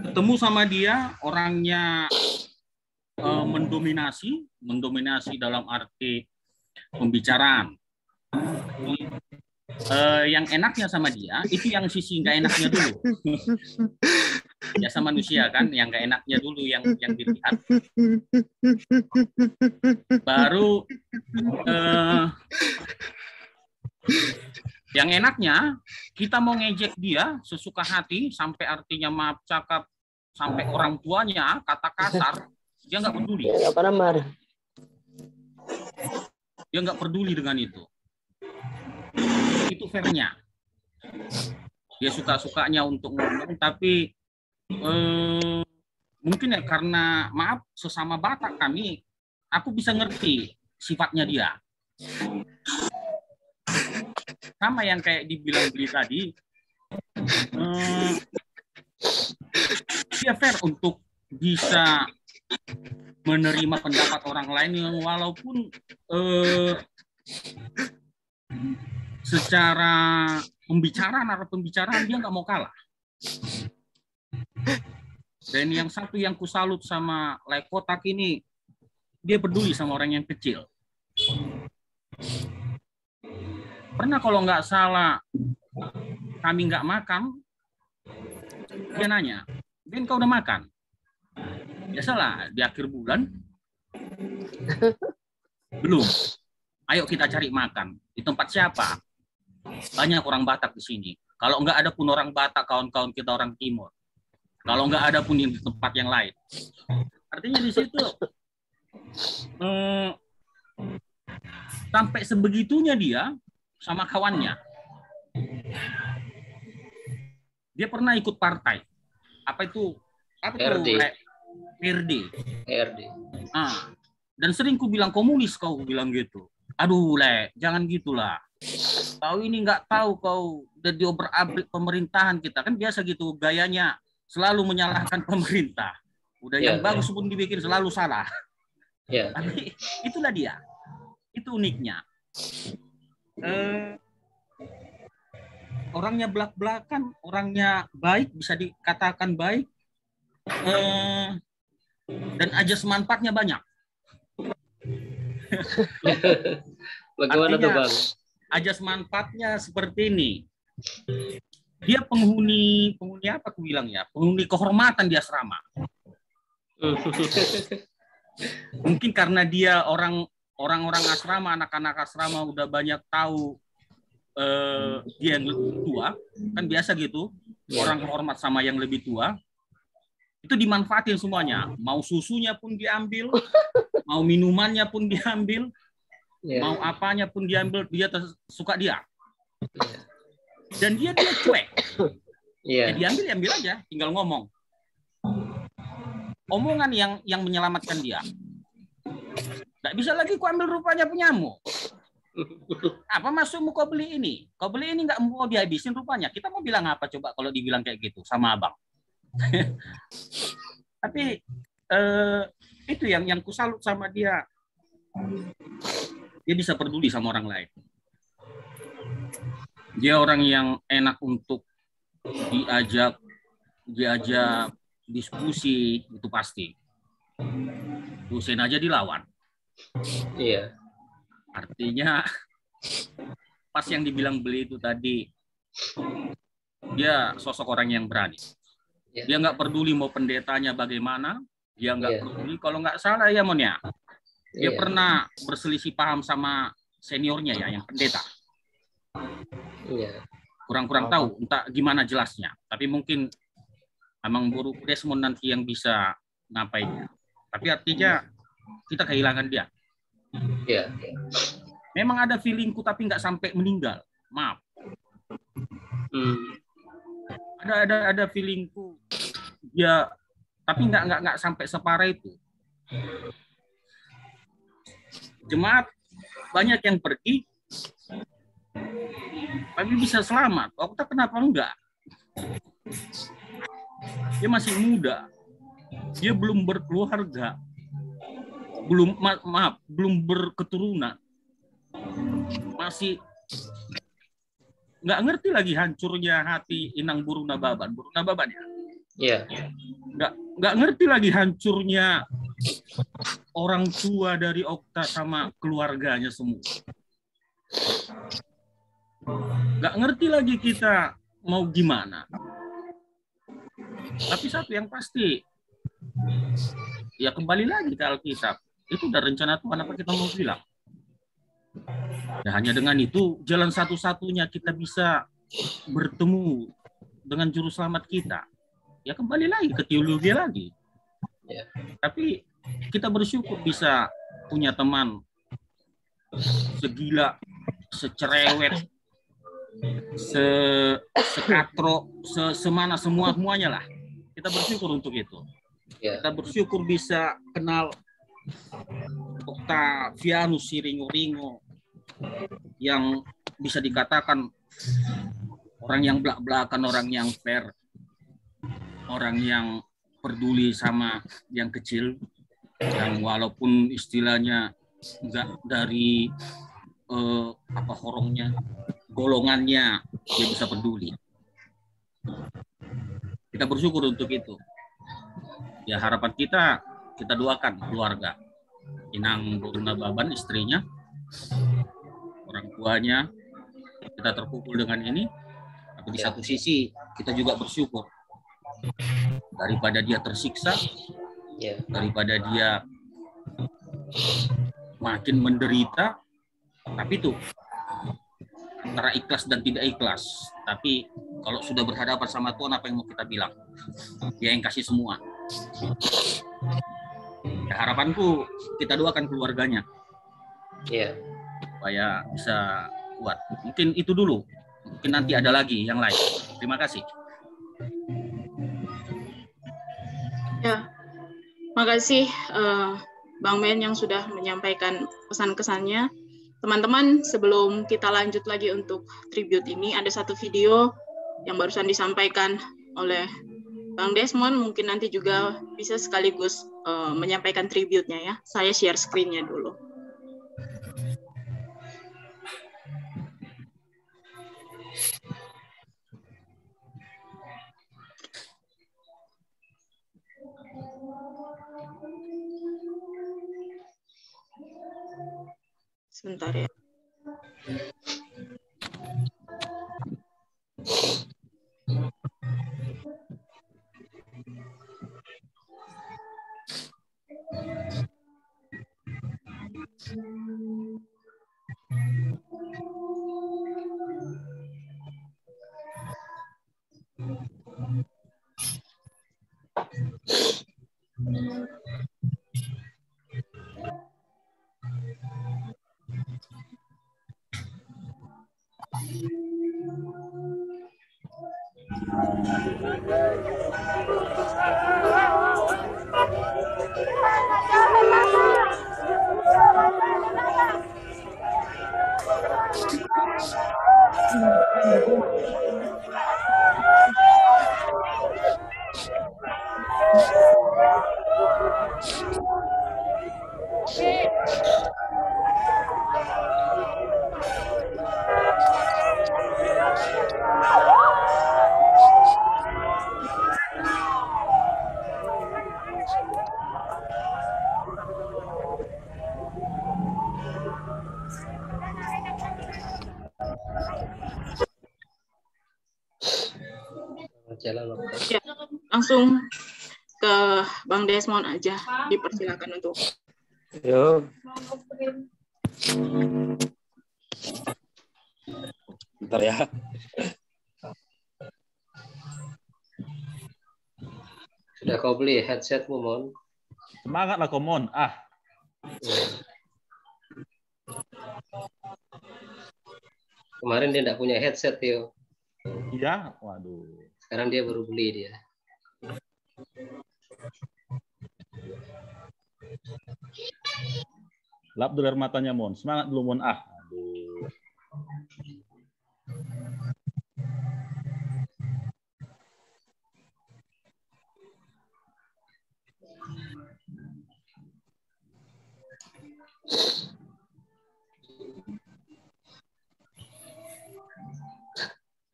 Speaker 3: Ketemu sama dia, orangnya mendominasi dalam arti pembicaraan. Yang enaknya sama dia, itu yang sisi nggak enaknya dulu. Biasa manusia kan, yang nggak enaknya dulu yang dilihat. Baru yang enaknya, kita mau ngejek dia sesuka hati, sampai artinya maaf cakap, sampai orang tuanya, kata kasar, dia nggak peduli. Dia nggak peduli dengan itu. Itu fairnya. Dia suka-sukanya untuk ngomong, tapi mungkin ya karena maaf sesama Batak kami, aku bisa ngerti sifatnya dia. Sama yang kayak dibilang Bli tadi, dia fair untuk bisa menerima pendapat orang lain yang walaupun secara pembicaraan dia nggak mau kalah. Dan yang satu yang kusalut sama Lekotak ini, dia peduli sama orang yang kecil. Pernah kalau nggak salah kami nggak makan, dia nanya, Ben kau udah makan? Biasalah di akhir bulan, belum. Ayo kita cari makan. Di tempat siapa? Banyak orang Batak di sini. Kalau nggak ada pun orang Batak, kawan-kawan kita orang Timur. Kalau nggak ada pun di tempat yang lain. Artinya di situ sampai sebegitunya dia sama kawannya. Dia pernah ikut partai. Apa itu?
Speaker 1: RD.
Speaker 3: Dan sering ku bilang komunis, kau bilang gitu. Aduh, Le, jangan gitulah. Kau ini nggak tahu kau udah diobrak-abrik pemerintahan kita. Kan biasa gitu gayanya, selalu menyalahkan pemerintah. Udah yang bagus pun dibikin selalu salah. Tapi itulah dia. Itu uniknya. Orangnya belak-belakan, orangnya baik, bisa dikatakan baik. Dan ajas manfaatnya banyak.
Speaker 1: Bagaimana tuh, Bang?
Speaker 3: Ajas manfaatnya seperti ini. Dia penghuni apa aku bilang ya? Penghuni kehormatan di asrama. Mungkin karena dia orang-orang asrama, anak-anak asrama udah banyak tahu dia yang lebih tua, kan biasa gitu. Orang hormat sama yang lebih tua. Itu dimanfaatin semuanya. Mau susunya pun diambil, mau minumannya pun diambil, mau apanya pun diambil, dia suka dia. Dan dia cuek. Ya, diambil aja, tinggal ngomong. Omongan yang menyelamatkan dia. Nggak bisa lagi ku ambil rupanya punyamu. Apa maksudmu kau beli ini? Kau beli ini nggak mau dihabisin rupanya. Kita mau bilang apa coba kalau dibilang kayak gitu sama abang? Tapi itu yang kusalut sama dia. Dia bisa peduli sama orang lain. Dia orang yang enak untuk diajak diskusi, itu pasti. Dosen aja dilawan.
Speaker 1: Iya.
Speaker 3: Artinya pas yang dibilang beli itu tadi, dia sosok orang yang berani. Dia nggak peduli mau pendetanya bagaimana, dia nggak peduli. Kalau nggak salah ya Mon ya, dia pernah berselisih paham sama seniornya ya, yang pendeta. Kurang-kurang tahu, entah gimana jelasnya. Tapi mungkin emang Guru Desmond nanti yang bisa ngapainnya. Tapi artinya kita kehilangan dia. Memang ada feelingku tapi nggak sampai meninggal. Maaf. Ada feelingku dia, tapi nggak sampai separah itu. Jemaat banyak yang pergi, tapi bisa selamat. Okta kenapa enggak? Dia masih muda, dia belum berkeluarga, belum berketurunan, masih nggak ngerti lagi hancurnya hati Inang Burung Nababan ya. Nggak ngerti lagi hancurnya orang tua dari Okta sama keluarganya semua. Nggak ngerti lagi kita mau gimana. Tapi satu yang pasti, ya kembali lagi ke Alkitab. Itu udah rencana Tuhan, apa kita mau bilang? Ya hanya dengan itu, jalan satu-satunya kita bisa bertemu dengan juru selamat kita. Ya kembali lagi ke teologi lagi. Tapi kita bersyukur bisa punya teman segila, secerewet, sekatro, semana semuanya lah. Kita bersyukur untuk itu. Kita bersyukur bisa kenal Octavianus Siringo-ringo yang bisa dikatakan orang yang belak-belakan, orang yang fair, orang yang peduli sama yang kecil, yang walaupun istilahnya enggak dari horongnya, golongannya, dia bisa peduli. Kita bersyukur untuk itu. Ya harapan kita doakan keluarga Inang Burung Nababan, istrinya, orang tuanya, kita terpukul dengan ini. Tapi di satu sisi kita juga bersyukur daripada dia tersiksa, daripada dia makin menderita. Tapi itu antara ikhlas dan tidak ikhlas. Tapi kalau sudah berhadapan sama Tuhan, apa yang mau kita bilang? Dia yang kasih semua. Ya, harapanku kita doakan keluarganya. Supaya bisa kuat. Mungkin itu dulu. Mungkin nanti ada lagi yang lain. Terima kasih.
Speaker 8: Ya, makasih Bang Ben yang sudah menyampaikan pesan-kesannya. Teman-teman, sebelum kita lanjut lagi untuk tribute ini, ada satu video yang barusan disampaikan oleh Bang Desmond, mungkin nanti juga bisa sekaligus menyampaikan tribute-nya ya. Saya share screen-nya dulu. Sebentar ya.
Speaker 1: Jalan waktu.
Speaker 8: Ya, langsung ke Bang Desmond aja. Dipersilakan untuk.
Speaker 9: Yo. Bentar ya.
Speaker 1: Sudah kau beli headsetmu, Mon?
Speaker 6: Semangat lah Komon. Ah,
Speaker 1: Kemarin dia tidak punya headset, Tio.
Speaker 6: iya. Waduh.
Speaker 1: Sekarang dia baru beli dia.
Speaker 6: Lap dulu air matanya Mon. Semangat dulu Mon. Ah, aduh.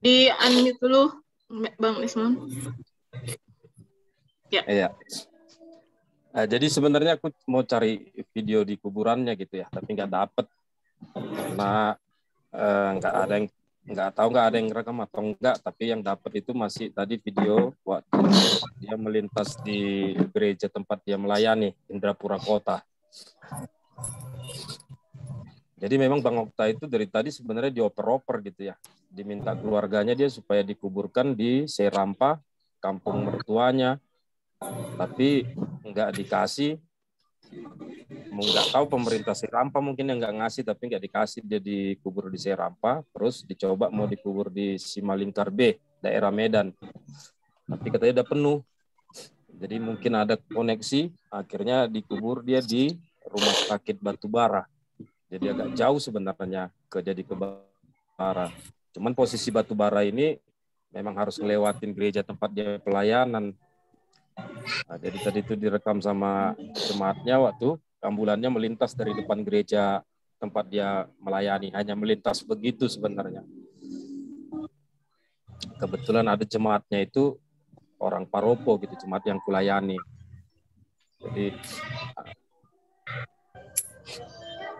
Speaker 8: Di unmute dulu, Bang Desmond. Ya.
Speaker 9: Iya. Jadi sebenarnya aku mau cari video di kuburannya gitu ya, tapi nggak dapet karena nggak ada yang rekam atau enggak. Tapi yang dapet itu masih tadi video waktu dia melintas di gereja tempat dia melayani, Indrapura Kota. Jadi memang Bang Okta itu dari tadi sebenarnya dioper-oper gitu ya, diminta keluarganya dia supaya dikuburkan di Serampa, kampung mertuanya. Tapi nggak dikasih, nggak tahu pemerintah Serampa mungkin yang nggak ngasih, tapi nggak dikasih, dia dikubur di Serampa, terus dicoba mau dikubur di Simalingkar B, daerah Medan, tapi katanya udah penuh, jadi mungkin ada koneksi, akhirnya dikubur dia di rumah sakit Batubara, jadi agak jauh sebenarnya ke Batubara, cuman posisi Batubara ini memang harus ngelewatin gereja tempat dia pelayanan. Nah, jadi tadi itu direkam sama jemaatnya waktu ambulannya melintas dari depan gereja tempat dia melayani, hanya melintas begitu sebenarnya. Kebetulan ada jemaatnya itu orang Paropo gitu, jemaat yang kulayani.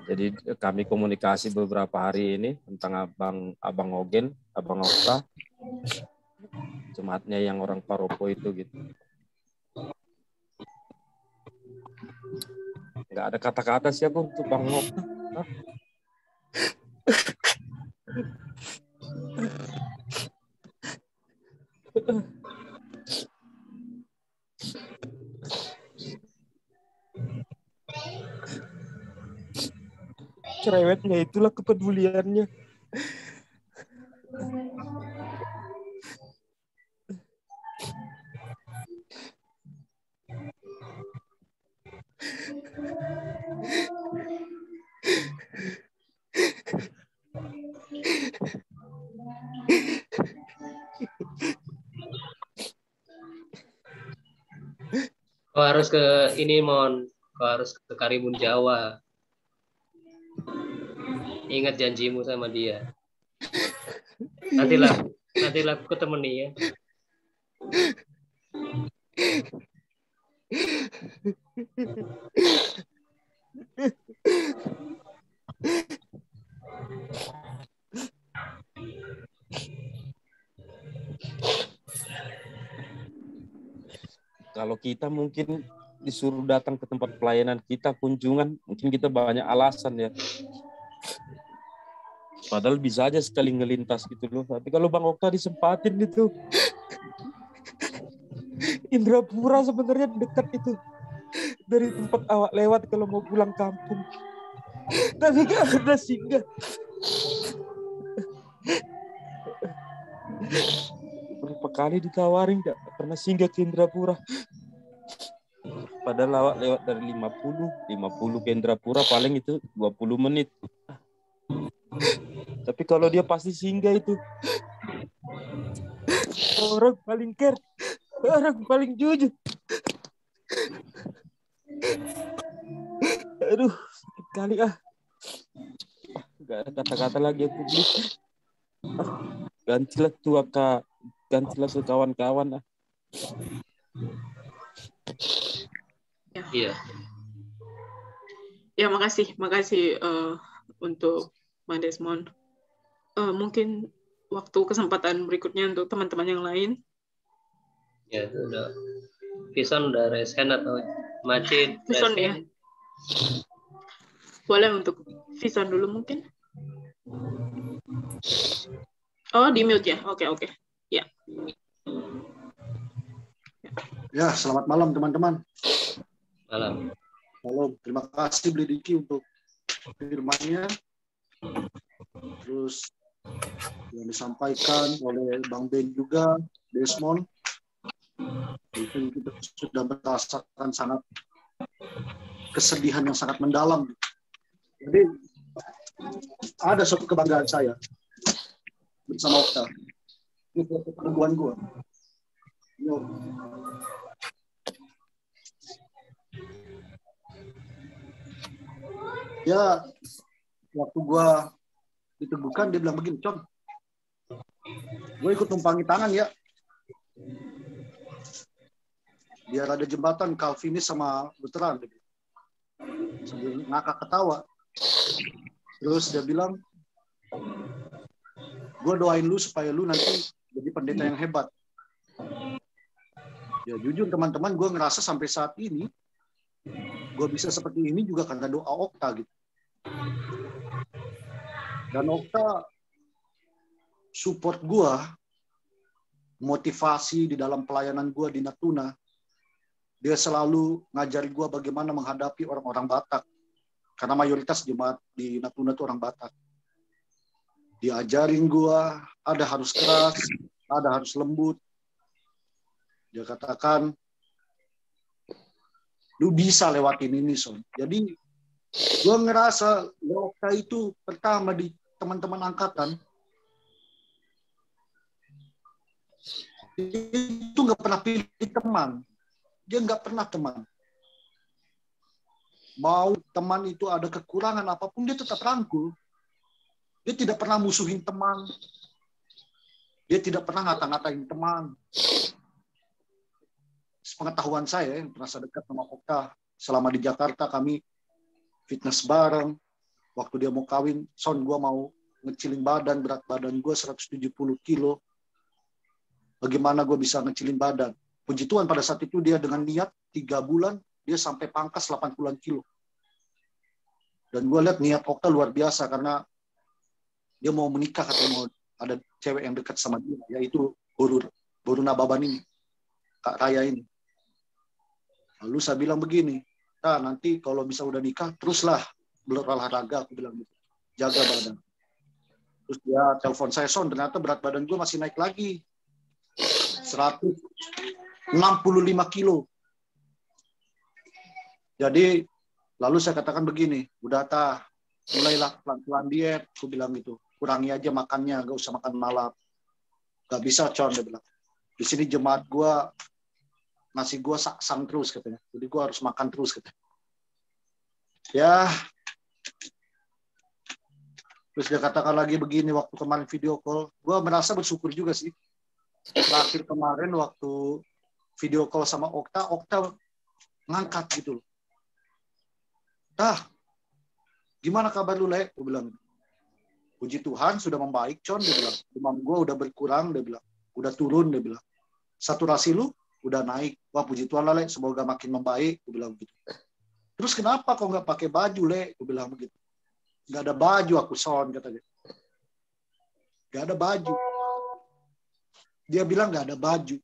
Speaker 9: Jadi kami komunikasi beberapa hari ini tentang Abang Ogen, Abang Okta, jemaatnya yang orang Paropo itu gitu. Nggak ada kata-kata sih aku untuk Bang Okta. Cerewetnya itulah kepeduliannya.
Speaker 1: Kau harus ke ini, Mon. Kau harus ke Karimun Jawa. Ingat janjimu sama dia. Nantilah aku temani ya.
Speaker 9: Kalau kita mungkin disuruh datang ke tempat pelayanan kita, kunjungan, mungkin kita banyak alasan ya. Padahal bisa aja sekali ngelintas gitu loh. Tapi kalau Bang Okta disempatin gitu. Indrapura sebenarnya dekat itu. Dari tempat awak lewat kalau mau pulang kampung. Tapi gak ada singgah. Berapa kali ditawarin gak pernah singgah ke Indrapura. Padahal awak lewat dari 50 ke Indrapura paling itu 20 menit. Tapi kalau dia pasti singgah itu. Orang paling care, orang paling jujur. Aduh, sakit kali ah. Gak ada kata-kata lagi aku beli. Gantilah tuh Kak, gantilah ke kawan-kawan ah.
Speaker 1: Iya.
Speaker 8: Ya, makasih untuk Bang Desmond. Mungkin waktu kesempatan berikutnya untuk teman-teman yang lain
Speaker 1: Ya itu udah. Vison udah raise hand atau Macit?
Speaker 8: Vison ya. Boleh untuk Vison dulu mungkin. Oh, di mute ya. Oke. Ya.
Speaker 10: Ya, selamat malam teman-teman.
Speaker 1: Malam.
Speaker 10: Halo, terima kasih Bli Diki untuk firmannya. Terus yang disampaikan oleh Bang Ben juga, Desmond. Itu kita sudah merasakan sangat kesedihan yang sangat mendalam. Jadi ada suatu kebanggaan saya bersama Okta. Ini perempuan gue. Ya, waktu gue diteguhkan, dia bilang begini, Con, gue ikut numpangi tangan ya. Biar ada jembatan Calvinis sama Lutheran. Sambil ngakak ketawa. Terus dia bilang, gue doain lu supaya lu nanti jadi pendeta yang hebat. Ya jujur teman-teman, gue ngerasa sampai saat ini, gue bisa seperti ini juga karena doa Okta gitu. Dan Okta support gue, motivasi di dalam pelayanan gue di Natuna. Dia selalu ngajari gue bagaimana menghadapi orang-orang Batak. Karena mayoritas jemaat di Natuna itu orang Batak. Diajarin gue, ada harus keras, ada harus lembut. Dia katakan, lu bisa lewatin ini, Son. Jadi, gue ngerasa Okta itu pertama di teman-teman angkatan, itu nggak pernah pilih teman. Dia nggak pernah teman. Mau teman itu ada kekurangan apapun, dia tetap rangkul. Dia tidak pernah musuhin teman. Dia tidak pernah ngata-ngatain teman. Sepengetahuan saya, yang merasa dekat sama Okta, selama di Jakarta kami fitness bareng. Waktu dia mau kawin, Son, gue mau ngecilin badan, berat badan gue 170 kilo. Bagaimana gue bisa ngecilin badan? Puji Tuhan pada saat itu dia dengan niat 3 bulan, dia sampai pangkas 80-an kilo. Dan gue lihat niat Okta luar biasa karena dia mau menikah, katanya mau ada cewek yang dekat sama dia, yaitu Boru Nababan ini, Kak Raya ini. Lalu saya bilang begini, nah nanti kalau bisa udah nikah, teruslah berolahraga, aku bilang gitu. Jaga badan. Terus dia telepon saya, Son, ternyata berat badan gue masih naik lagi. 165 kilo. Jadi, lalu saya katakan begini, udah mulailah pelan-pelan diet, aku bilang gitu. Kurangi aja makannya, gak usah makan malam. Gak bisa, Con, dia bilang. Di sini jemaat gue, nasi gue saksang terus, katanya. Jadi gue harus makan terus, katanya. Ya, terus dia katakan lagi begini, waktu kemarin video call, gue merasa bersyukur juga sih. Terakhir kemarin waktu video call sama Okta ngangkat gitu loh. Gimana kabar lu, Le? Gue bilang, puji Tuhan sudah membaik, Con, dia bilang. Demam gue udah berkurang, dia bilang. Udah turun, dia bilang. Saturasi lu udah naik. Wah, puji Tuhan lah, Le, semoga makin membaik, gue bilang gitu. Terus kenapa kok nggak pakai baju, Le? Gue bilang begitu. Nggak ada baju aku, Son, katanya. Nggak ada baju. Dia bilang nggak ada baju.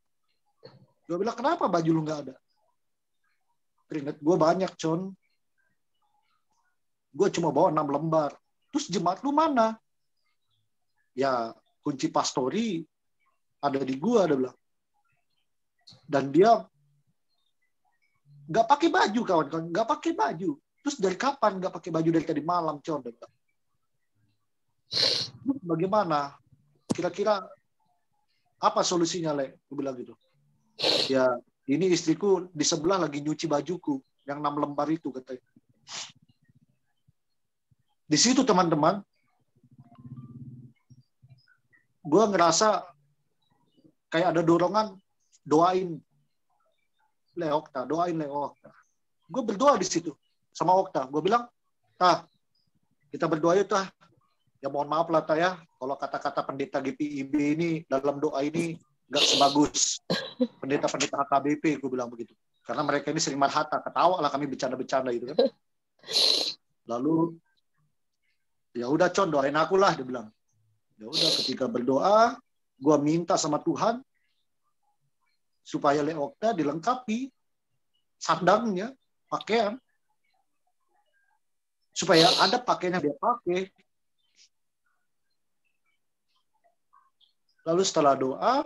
Speaker 10: Gue bilang, kenapa baju lu nggak ada? Teringat gue banyak, Con. Gue cuma bawa 6 lembar. Terus jemaat lu mana? Ya, kunci pastori ada di gue, dia bilang. Dan dia nggak pakai baju, kawan-kawan. Nggak pakai baju. Terus dari kapan nggak pakai baju? Dari tadi malam, Con. Bagaimana? Kira-kira apa solusinya, Le? Gue bilang gitu. Ya, ini istriku di sebelah lagi nyuci bajuku. Yang 6 lembar itu, katanya. Di situ, teman-teman, gue ngerasa kayak ada dorongan, doain Le Okta, doain Le Okta. Gue berdoa di situ sama Okta. Gue bilang, kita berdoa yuk, Ya mohon maaf lah, ya, kalau kata-kata pendeta GPIB ini dalam doa ini nggak sebagus pendeta-pendeta HKBP, gue bilang begitu. Karena mereka ini sering marhata, ketawa lah kami bercanda-bercanda gitu kan. Lalu ya udah Con, doain aku lah, dia bilang. Ya udah, ketika berdoa, gue minta sama Tuhan supaya Leokta dilengkapi sandangnya, pakaian, supaya ada pakaiannya dia pakai. Lalu setelah doa,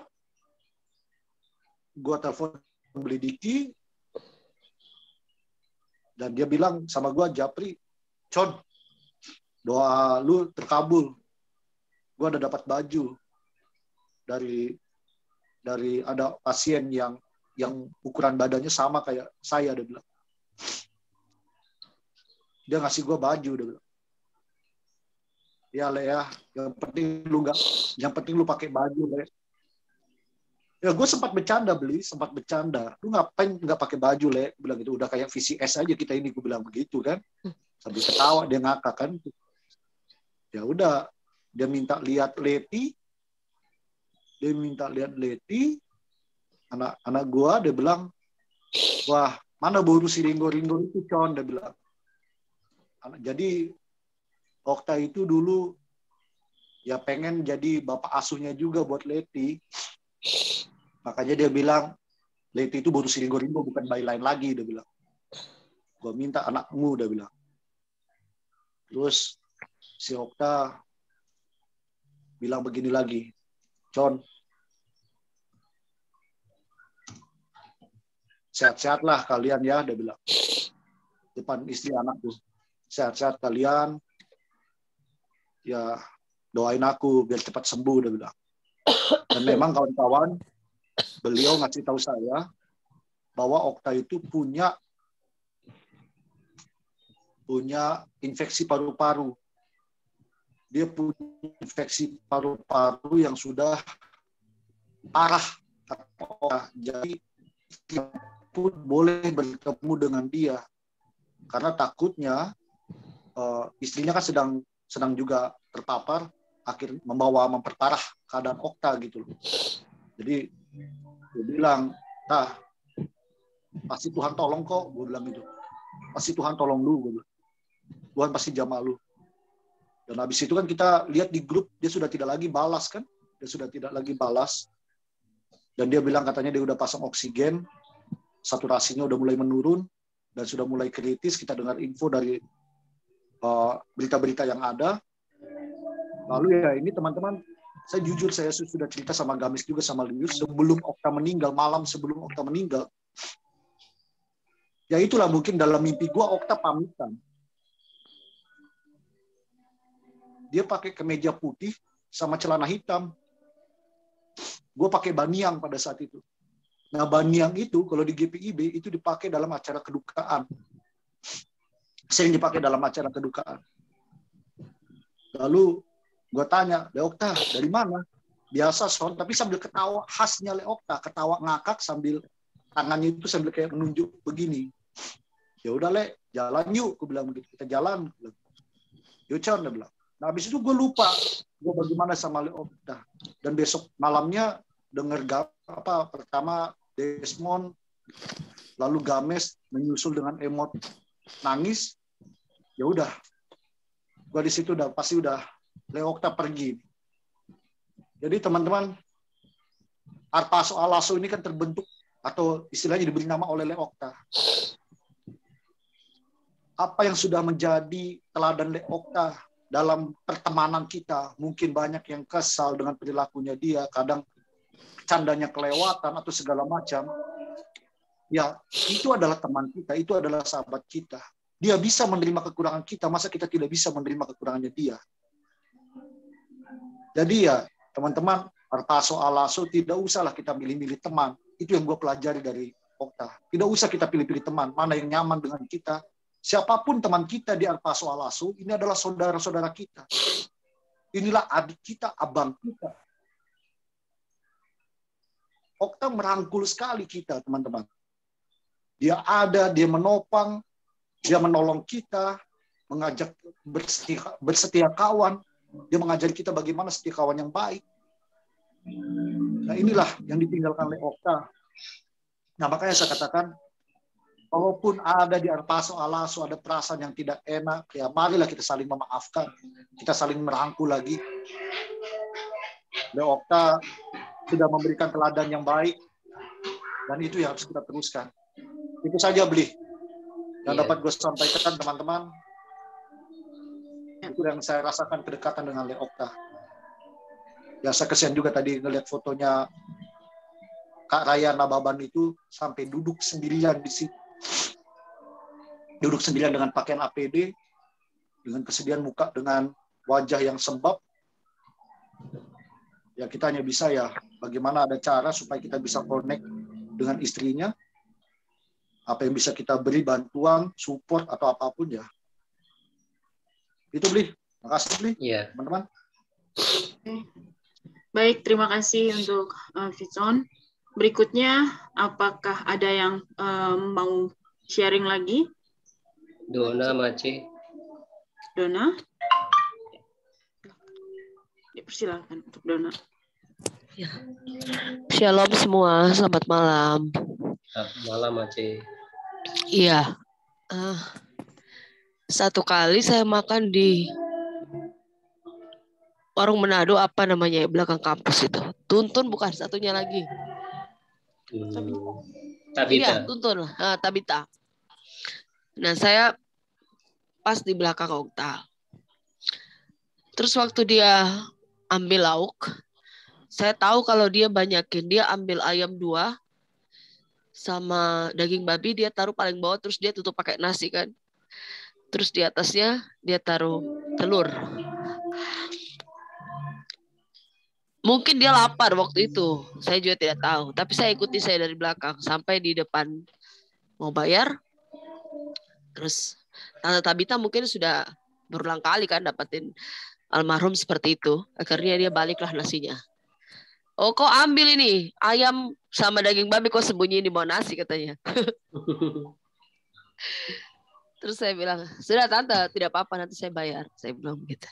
Speaker 10: gue telepon beli Diki, dan dia bilang sama gue, Japri, Con, doa lu terkabul. Gue udah dapat baju dari ada pasien yang ukuran badannya sama kayak saya, dia bilang. Dia ngasih gue baju, dia bilang. Ya Le ya, yang penting lu pakai baju Le. Ya gue sempat bercanda lu ngapain nggak pakai baju Le, bilang gitu, udah kayak VCS aja kita ini, gue bilang begitu kan, sambil ketawa dia ngakak kan. Ya udah, dia minta lihat Leti, anak gue, dia bilang, wah mana baru si Ringgo itu Con, dia bilang. Jadi Okta itu dulu ya pengen jadi bapak asuhnya juga buat Leti. Makanya dia bilang, Leti itu baru si Ringgo, bukan bayi lain lagi, dia bilang. Gue minta anakmu, dia bilang. Terus si Okta bilang begini lagi, Con, sehat-sehatlah kalian ya, dia bilang. Depan istri anakku. Sehat-sehat kalian. Ya, doain aku biar cepat sembuh, dia bilang. Dan memang kawan-kawan, beliau ngasih tahu saya bahwa Okta itu punya infeksi paru-paru. Dia punya infeksi paru-paru yang sudah parah. Jadi pun boleh bertemu dengan dia, karena takutnya istrinya kan sedang juga terpapar, akhirnya memperparah keadaan Okta gitu loh. Jadi dia bilang, nah pasti Tuhan tolong kok, gue bilang gitu. Pasti Tuhan tolong lu, gue bilang. Tuhan pasti jamah lu. Dan habis itu kan kita lihat di grup, dia sudah tidak lagi balas kan. Dia sudah tidak lagi balas. Dan dia bilang katanya dia udah pasang oksigen, saturasinya udah mulai menurun, dan sudah mulai kritis. Kita dengar info dari berita-berita yang ada. Lalu ya ini teman-teman, saya jujur saya sudah cerita sama Gamis juga, sama Lius, sebelum Okta meninggal, malam sebelum Okta meninggal. Ya itulah mungkin dalam mimpi gua Okta pamitan. Dia pakai kemeja putih sama celana hitam. Gue pakai baniang pada saat itu. Nah baniang itu kalau di GPIB itu dipakai dalam acara kedukaan. Sering dipakai dalam acara kedukaan. Lalu gue tanya, Leokta dari mana? Biasa Son, tapi sambil ketawa khasnya Leokta, ketawa ngakak sambil tangannya itu sambil kayak menunjuk begini. Ya udah Le, jalan yuk, gue bilang begitu. Kita jalan. Yuk Con, dia bilang. Nah habis itu gue lupa gue bagaimana sama Leokta. Dan besok malamnya dengar pertama Desmond, lalu Games menyusul dengan emot nangis. Ya udah, gue di situ pasti udah Leokta pergi. Jadi teman-teman, Arpaso Alaso ini kan terbentuk atau istilahnya diberi nama oleh Leokta. Apa yang sudah menjadi teladan Leokta dalam pertemanan kita, mungkin banyak yang kesal dengan perilakunya dia, kadang candanya kelewatan atau segala macam. Ya, itu adalah teman kita, itu adalah sahabat kita. Dia bisa menerima kekurangan kita, masa kita tidak bisa menerima kekurangannya dia? Jadi ya, teman-teman, Arpaso Alaso, tidak usahlah kita milih-milih teman. Itu yang gue pelajari dari Okta. Tidak usah kita pilih-pilih teman, mana yang nyaman dengan kita. Siapapun teman kita di Arpaso Alaso, ini adalah saudara-saudara kita. Inilah adik kita, abang kita. Okta merangkul sekali kita, teman-teman. Dia ada, dia menopang, dia menolong kita, mengajak bersetia kawan, dia mengajari kita bagaimana setia kawan yang baik. Nah inilah yang ditinggalkan oleh Okta. Nah makanya saya katakan, walaupun ada di Arpaso Alaso ada perasaan yang tidak enak, ya marilah kita saling memaafkan, kita saling merangkul lagi. Dan Okta sudah memberikan teladan yang baik, dan itu yang harus kita teruskan. Itu saja Beli yang dapat gue sampaikan teman-teman. Itu yang saya rasakan kedekatan dengan Le Okta. Ya saya kesian juga tadi ngeliat fotonya Kak Raya Nababan itu sampai duduk sendirian di situ. Duduk sendirian dengan pakaian APD, dengan kesedihan muka, dengan wajah yang sembab. Ya kita hanya bisa ya, bagaimana ada cara supaya kita bisa connect dengan istrinya, apa yang bisa kita beri bantuan, support atau apapun ya. Itu Bli, makasih Bli, teman-teman.
Speaker 8: Baik, terima kasih untuk Vitson. Berikutnya, apakah ada yang mau sharing lagi?
Speaker 1: Dona, Mace.
Speaker 8: Dona? Dipersilakan untuk Dona.
Speaker 11: Ya. Shalom semua, selamat malam.
Speaker 1: Selamat malam, Mace.
Speaker 11: Iya. Satu kali saya makan di warung Manado, apa namanya, belakang kampus itu. Tuntun bukan, satunya lagi.
Speaker 1: Tabita.
Speaker 11: Iya, Tuntun. Tabita. Nah, saya pas di belakang Okta. Terus waktu dia ambil lauk, saya tahu kalau dia banyakin. Dia ambil ayam 2 sama daging babi, dia taruh paling bawah, terus dia tutup pakai nasi kan. Terus di atasnya dia taruh telur. Mungkin dia lapar waktu itu, saya juga tidak tahu. Tapi saya ikuti saya dari belakang sampai di depan mau bayar. Terus Tante Tabita mungkin sudah berulang kali kan dapatin almarhum seperti itu. Akhirnya dia baliklah nasinya. Oh, kok ambil ini ayam sama daging babi, kok sembunyi di bawah nasi katanya. Terus saya bilang, sudah Tante, tidak apa-apa, nanti saya bayar. Saya bilang begitu.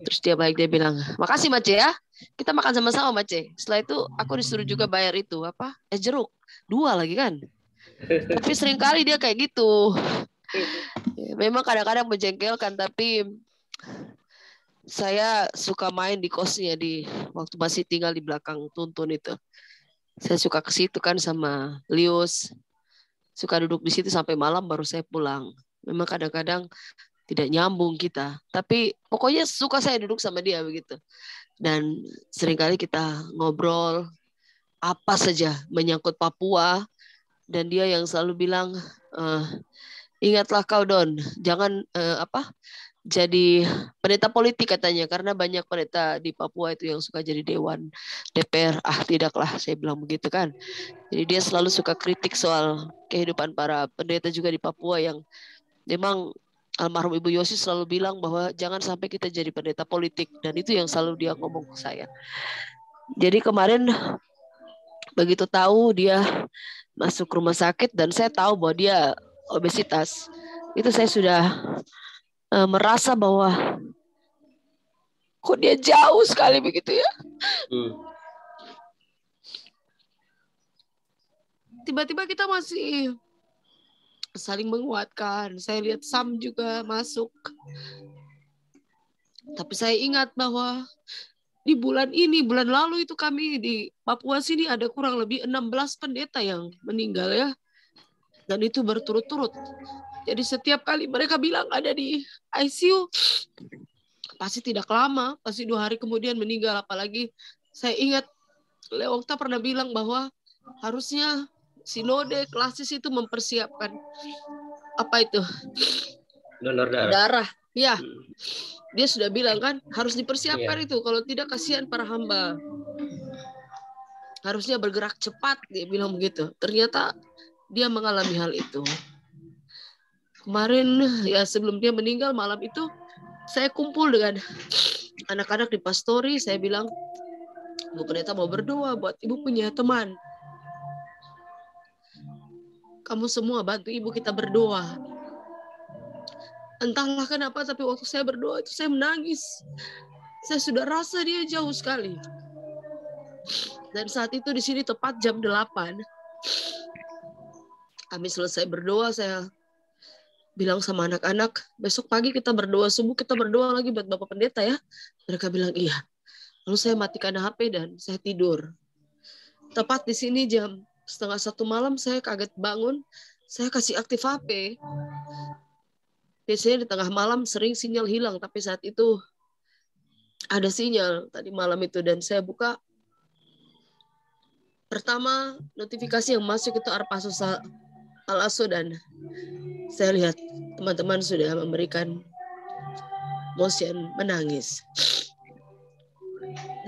Speaker 11: Terus dia baik, dia bilang, makasih Mace ya, kita makan sama-sama Mace. Setelah itu aku disuruh juga bayar itu apa, jeruk 2 lagi kan. Tapi sering kali dia kayak gitu. Memang kadang-kadang menjengkelkan, tapi saya suka main di kosnya di waktu masih tinggal di belakang Tuntun itu. Saya suka ke situ kan sama Lius, suka duduk di situ sampai malam baru saya pulang. Memang kadang-kadang tidak nyambung kita, tapi pokoknya suka saya duduk sama dia begitu. Dan seringkali kita ngobrol apa saja menyangkut Papua, dan dia yang selalu bilang, ingatlah kau Don, jangan jadi pendeta politik katanya, karena banyak pendeta di Papua itu yang suka jadi dewan DPR. Tidaklah, saya bilang begitu kan. Jadi dia selalu suka kritik soal kehidupan para pendeta juga di Papua, yang memang almarhum Ibu Yosi selalu bilang bahwa jangan sampai kita jadi pendeta politik, dan itu yang selalu dia ngomong ke saya. Jadi kemarin begitu tahu dia masuk rumah sakit dan saya tahu bahwa dia obesitas, itu saya sudah merasa bahwa kok dia jauh sekali begitu ya. Tiba-tiba kita masih saling menguatkan. Saya lihat Sam juga masuk. Tapi saya ingat bahwa di bulan ini, bulan lalu itu kami di Papua sini ada kurang lebih 16 pendeta yang meninggal ya. Dan itu berturut-turut. Jadi setiap kali mereka bilang ada di ICU, pasti tidak lama, pasti 2 hari kemudian meninggal. Apalagi saya ingat Le Okta pernah bilang bahwa harusnya sinode klasis itu mempersiapkan apa itu?
Speaker 1: Donor
Speaker 11: darah. Ya. Dia sudah bilang kan harus dipersiapkan itu, kalau tidak kasihan para hamba. Harusnya bergerak cepat, dia bilang begitu. Ternyata dia mengalami hal itu. Kemarin ya sebelum dia meninggal malam itu saya kumpul dengan anak-anak di pastori, saya bilang, Bu Pendeta mau berdoa buat ibu punya teman. Kamu semua bantu ibu kita berdoa. Entahlah kenapa, tapi waktu saya berdoa itu saya menangis. Saya sudah rasa dia jauh sekali. Dan saat itu di sini tepat jam 8. Kami selesai berdoa, saya bilang sama anak-anak, besok pagi kita berdoa, subuh kita berdoa lagi buat Bapak Pendeta ya. Mereka bilang iya. Lalu saya matikan HP dan saya tidur. Tepat di sini jam 12:30 malam saya kaget bangun, saya kasih aktif HP. Biasanya di tengah malam sering sinyal hilang, tapi saat itu ada sinyal tadi malam itu, dan saya buka. Pertama notifikasi yang masuk itu Arpasus Al-Aso, dan saya lihat teman-teman sudah memberikan motion menangis.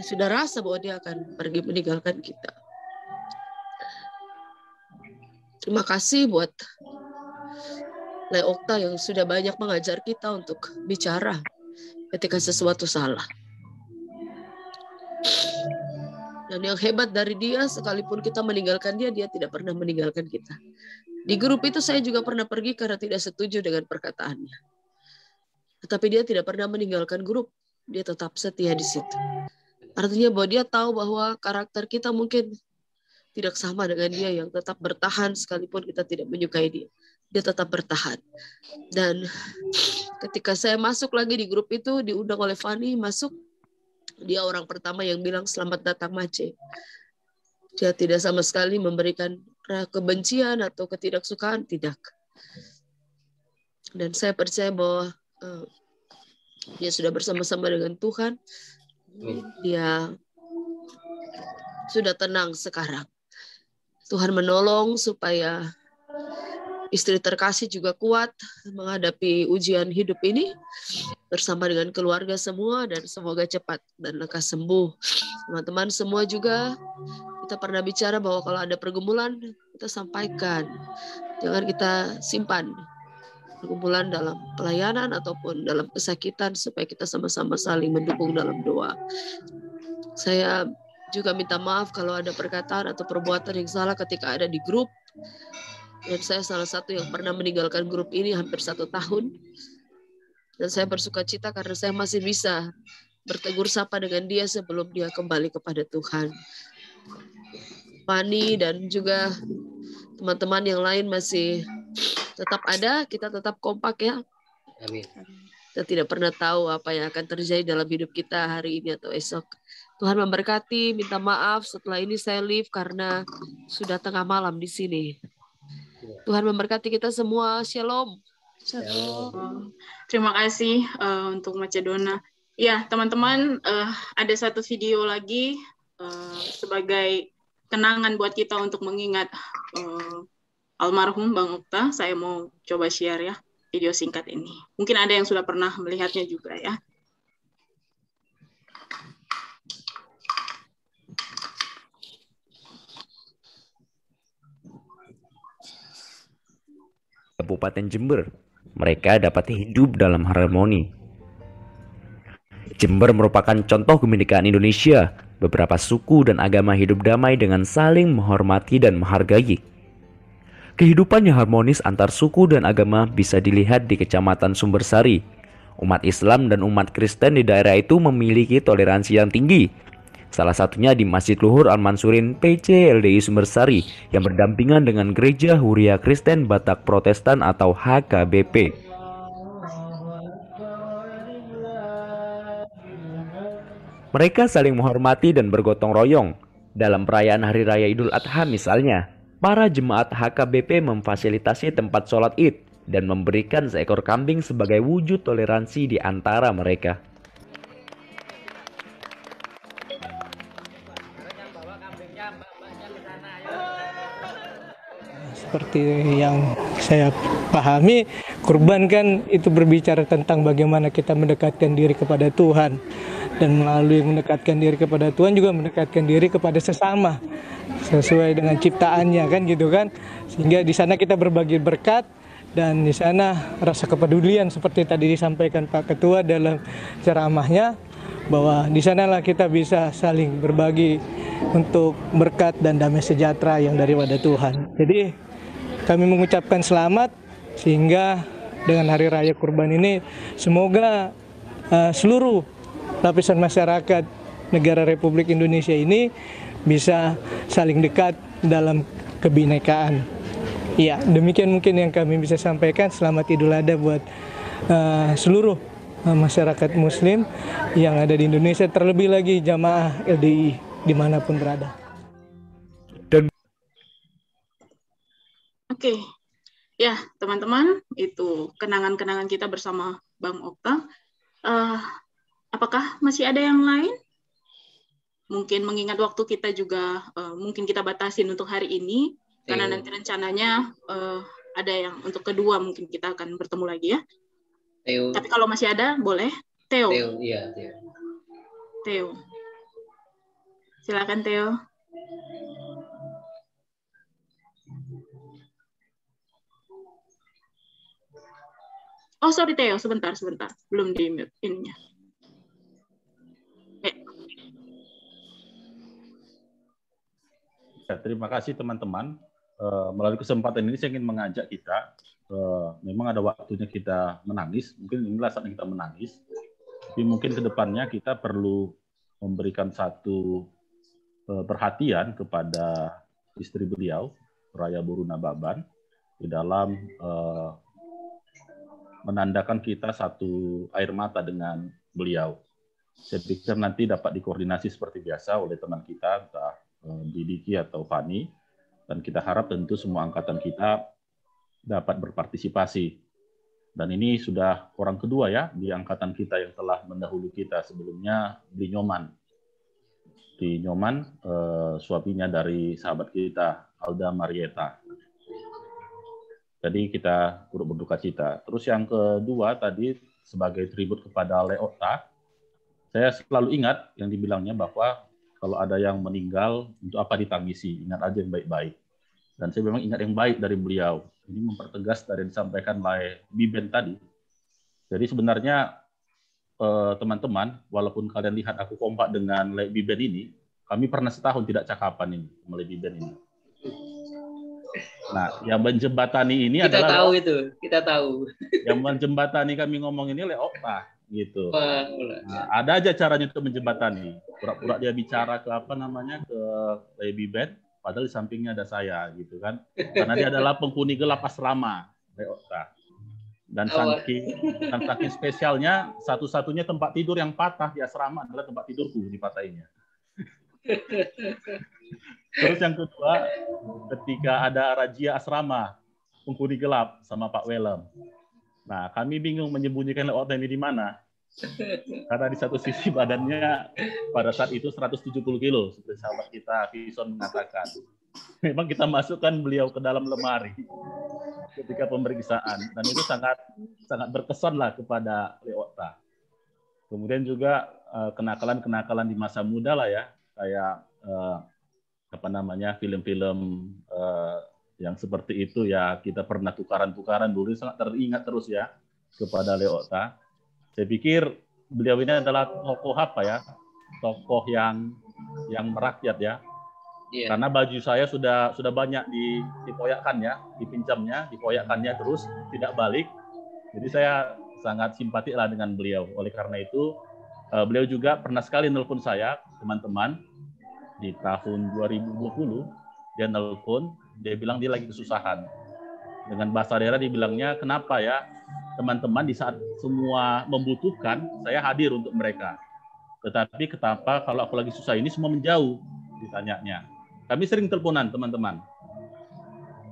Speaker 11: Sudah rasa bahwa dia akan pergi meninggalkan kita. Terima kasih buat Le Okta yang sudah banyak mengajar kita untuk bicara ketika sesuatu salah. Dan yang hebat dari dia, sekalipun kita meninggalkan dia, dia tidak pernah meninggalkan kita. Di grup itu saya juga pernah pergi karena tidak setuju dengan perkataannya. Tetapi dia tidak pernah meninggalkan grup. Dia tetap setia di situ. Artinya bahwa dia tahu bahwa karakter kita mungkin tidak sama dengan dia yang tetap bertahan sekalipun kita tidak menyukai dia. Dia tetap bertahan. Dan ketika saya masuk lagi di grup itu, diundang oleh Fani masuk, dia orang pertama yang bilang selamat datang Mace. Dia tidak sama sekali memberikan kebencian atau ketidaksukaan, tidak. Dan saya percaya bahwa dia sudah bersama-sama dengan Tuhan. Dia sudah tenang sekarang. Tuhan menolong supaya istri terkasih juga kuat menghadapi ujian hidup ini bersama dengan keluarga semua, dan semoga cepat dan lekas sembuh. Teman-teman semua juga, kita pernah bicara bahwa kalau ada pergumulan kita sampaikan, jangan kita simpan pergumulan dalam pelayanan ataupun dalam kesakitan, supaya kita sama-sama saling mendukung dalam doa. Saya juga minta maaf kalau ada perkataan atau perbuatan yang salah ketika ada di grup. Dan saya salah satu yang pernah meninggalkan grup ini hampir 1 tahun. Dan saya bersuka cita karena saya masih bisa bertegur sapa dengan dia sebelum dia kembali kepada Tuhan. Fani dan juga teman-teman yang lain masih tetap ada, kita tetap kompak ya.
Speaker 1: Amin.
Speaker 11: Kita tidak pernah tahu apa yang akan terjadi dalam hidup kita hari ini atau esok. Tuhan memberkati, minta maaf setelah ini saya leave karena sudah tengah malam di sini. Tuhan memberkati kita semua. Shalom.
Speaker 8: Shalom. Terima kasih untuk Macedona. Ya, teman-teman, ada satu video lagi sebagai kenangan buat kita untuk mengingat almarhum Bang Okta. Saya mau coba share ya video singkat ini. Mungkin ada yang sudah pernah melihatnya juga ya.
Speaker 12: Kabupaten Jember, mereka dapat hidup dalam harmoni. Jember merupakan contoh kebinekaan Indonesia. Beberapa suku dan agama hidup damai dengan saling menghormati dan menghargai. Kehidupan yang harmonis antar suku dan agama bisa dilihat di Kecamatan Sumbersari. Umat Islam dan umat Kristen di daerah itu memiliki toleransi yang tinggi. Salah satunya di Masjid Luhur Al-Mansurin PC LDI Sumbersari yang berdampingan dengan Gereja Huria Kristen Batak Protestan atau HKBP. Mereka saling menghormati dan bergotong royong. Dalam perayaan Hari Raya Idul Adha misalnya, para jemaat HKBP memfasilitasi tempat sholat Id dan memberikan seekor kambing sebagai wujud toleransi di antara mereka.
Speaker 13: Seperti yang saya pahami, kurban kan itu berbicara tentang bagaimana kita mendekatkan diri kepada Tuhan. Dan melalui mendekatkan diri kepada Tuhan juga mendekatkan diri kepada sesama. Sesuai dengan ciptaannya kan gitu kan. Sehingga di sana kita berbagi berkat dan di sana rasa kepedulian seperti tadi disampaikan Pak Ketua dalam ceramahnya. Bahwa di sanalah kita bisa saling berbagi untuk berkat dan damai sejahtera yang daripada Tuhan. Jadi kami mengucapkan selamat sehingga dengan Hari Raya Kurban ini semoga seluruh lapisan masyarakat negara Republik Indonesia ini bisa saling dekat dalam kebinekaan. Ya, demikian mungkin yang kami bisa sampaikan. Selamat Idul Adha buat seluruh masyarakat Muslim yang ada di Indonesia, terlebih lagi jamaah LDI dimanapun berada.
Speaker 8: Oke, ya teman-teman, itu kenangan-kenangan kita bersama Bang Okta. Apakah masih ada yang lain? Mungkin mengingat waktu kita juga mungkin kita batasin untuk hari ini, karena nanti rencananya ada yang untuk kedua mungkin kita akan bertemu lagi ya.
Speaker 1: Theo.
Speaker 8: Tapi kalau masih ada, boleh. Theo.
Speaker 1: Theo, iya, Theo.
Speaker 8: Theo. Silakan Theo. Oh, sorry Theo, sebentar. Belum di mute ininya.
Speaker 6: Ya, terima kasih teman-teman. Melalui kesempatan ini saya ingin mengajak kita, memang ada waktunya kita menangis, mungkin inilah saatnya kita menangis, tapi mungkin ke depannya kita perlu memberikan satu perhatian kepada istri beliau, Raya Boruna Baban, di dalam menandakan kita satu air mata dengan beliau. Saya pikir nanti dapat dikoordinasi seperti biasa oleh teman kita, entah Diki atau Fani, dan kita harap tentu semua angkatan kita dapat berpartisipasi. Dan ini sudah orang kedua ya di angkatan kita yang telah mendahului kita. Sebelumnya di Nyoman. Di Nyoman, suaminya dari sahabat kita, Alda Marieta. Jadi kita turut berduka cita. Terus yang kedua tadi sebagai tribut kepada Leota, saya selalu ingat yang dibilangnya bahwa kalau ada yang meninggal, untuk apa ditangisi? Ingat aja yang baik-baik. Dan saya memang ingat yang baik dari beliau. Ini mempertegas dari yang disampaikan oleh Biben tadi. Jadi sebenarnya teman-teman, walaupun kalian lihat aku kompak dengan Le Biben ini, kami pernah setahun tidak cakapan ini, sama Le Biben ini. Nah, yang menjembatani ini
Speaker 1: kita
Speaker 6: adalah
Speaker 1: tahu itu, kita tahu.
Speaker 6: Yang menjembatani kami ngomong ini Leota gitu. Nah, ada aja caranya untuk menjembatani. Pura-pura dia bicara ke apa namanya ke Baby Band, padahal di sampingnya ada saya gitu kan. Karena dia adalah penghuni gelap asrama Leota. Dan saking spesialnya, satu-satunya tempat tidur yang patah di asrama adalah tempat tidurku dipatahinnya. Terus yang kedua, ketika ada razia asrama penghuni gelap sama Pak Welem. Nah, kami bingung menyembunyikan Leota ini di mana. Karena di satu sisi badannya pada saat itu 170 kilo, seperti sahabat kita Vison mengatakan. Memang kita masukkan beliau ke dalam lemari ketika pemeriksaan, dan itu sangat berkesan lah kepada Leota. Kemudian juga kenakalan-kenakalan di masa muda lah ya, kayak apa namanya film-film yang seperti itu ya, kita pernah tukaran-tukaran dulu, sangat teringat terus ya kepada Leota. Saya pikir beliau ini adalah tokoh apa ya, tokoh yang merakyat ya. Yeah. Karena baju saya sudah banyak dipoyakkan ya, dipinjamnya, dipoyakkannya terus tidak balik. Jadi saya sangat simpati lah dengan beliau. Oleh karena itu beliau juga pernah sekali nelpon saya, teman-teman, di tahun 2020 dia nelpon, dia bilang dia lagi kesusahan. Dengan bahasa daerah dibilangnya, kenapa ya teman-teman di saat semua membutuhkan, saya hadir untuk mereka. Tetapi kenapa kalau aku lagi susah ini semua menjauh, ditanyanya. Kami sering teleponan teman-teman.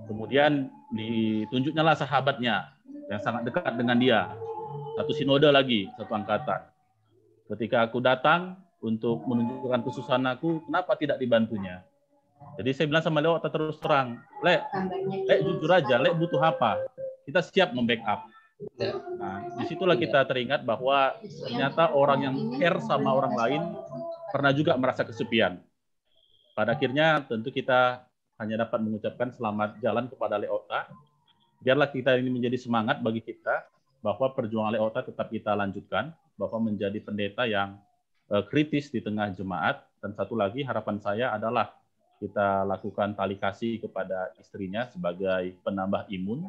Speaker 6: Kemudian ditunjuknya lah sahabatnya yang sangat dekat dengan dia. Satu sinode lagi, satu angkatan. Ketika aku datang untuk menunjukkan kesusahan aku, kenapa tidak dibantunya? Jadi saya bilang sama Leota terus terang, Le jujur aja, Le butuh apa? Kita siap membackup. Nah, disitulah kita teringat bahwa ternyata orang yang care sama orang lain pernah juga merasa kesepian. Pada akhirnya tentu kita hanya dapat mengucapkan selamat jalan kepada Leota. Biarlah kita ini menjadi semangat bagi kita bahwa perjuangan Leota tetap kita lanjutkan, bahwa menjadi pendeta yang kritis di tengah jemaat. Dan satu lagi harapan saya adalah kita lakukan tali kasih kepada istrinya sebagai penambah imun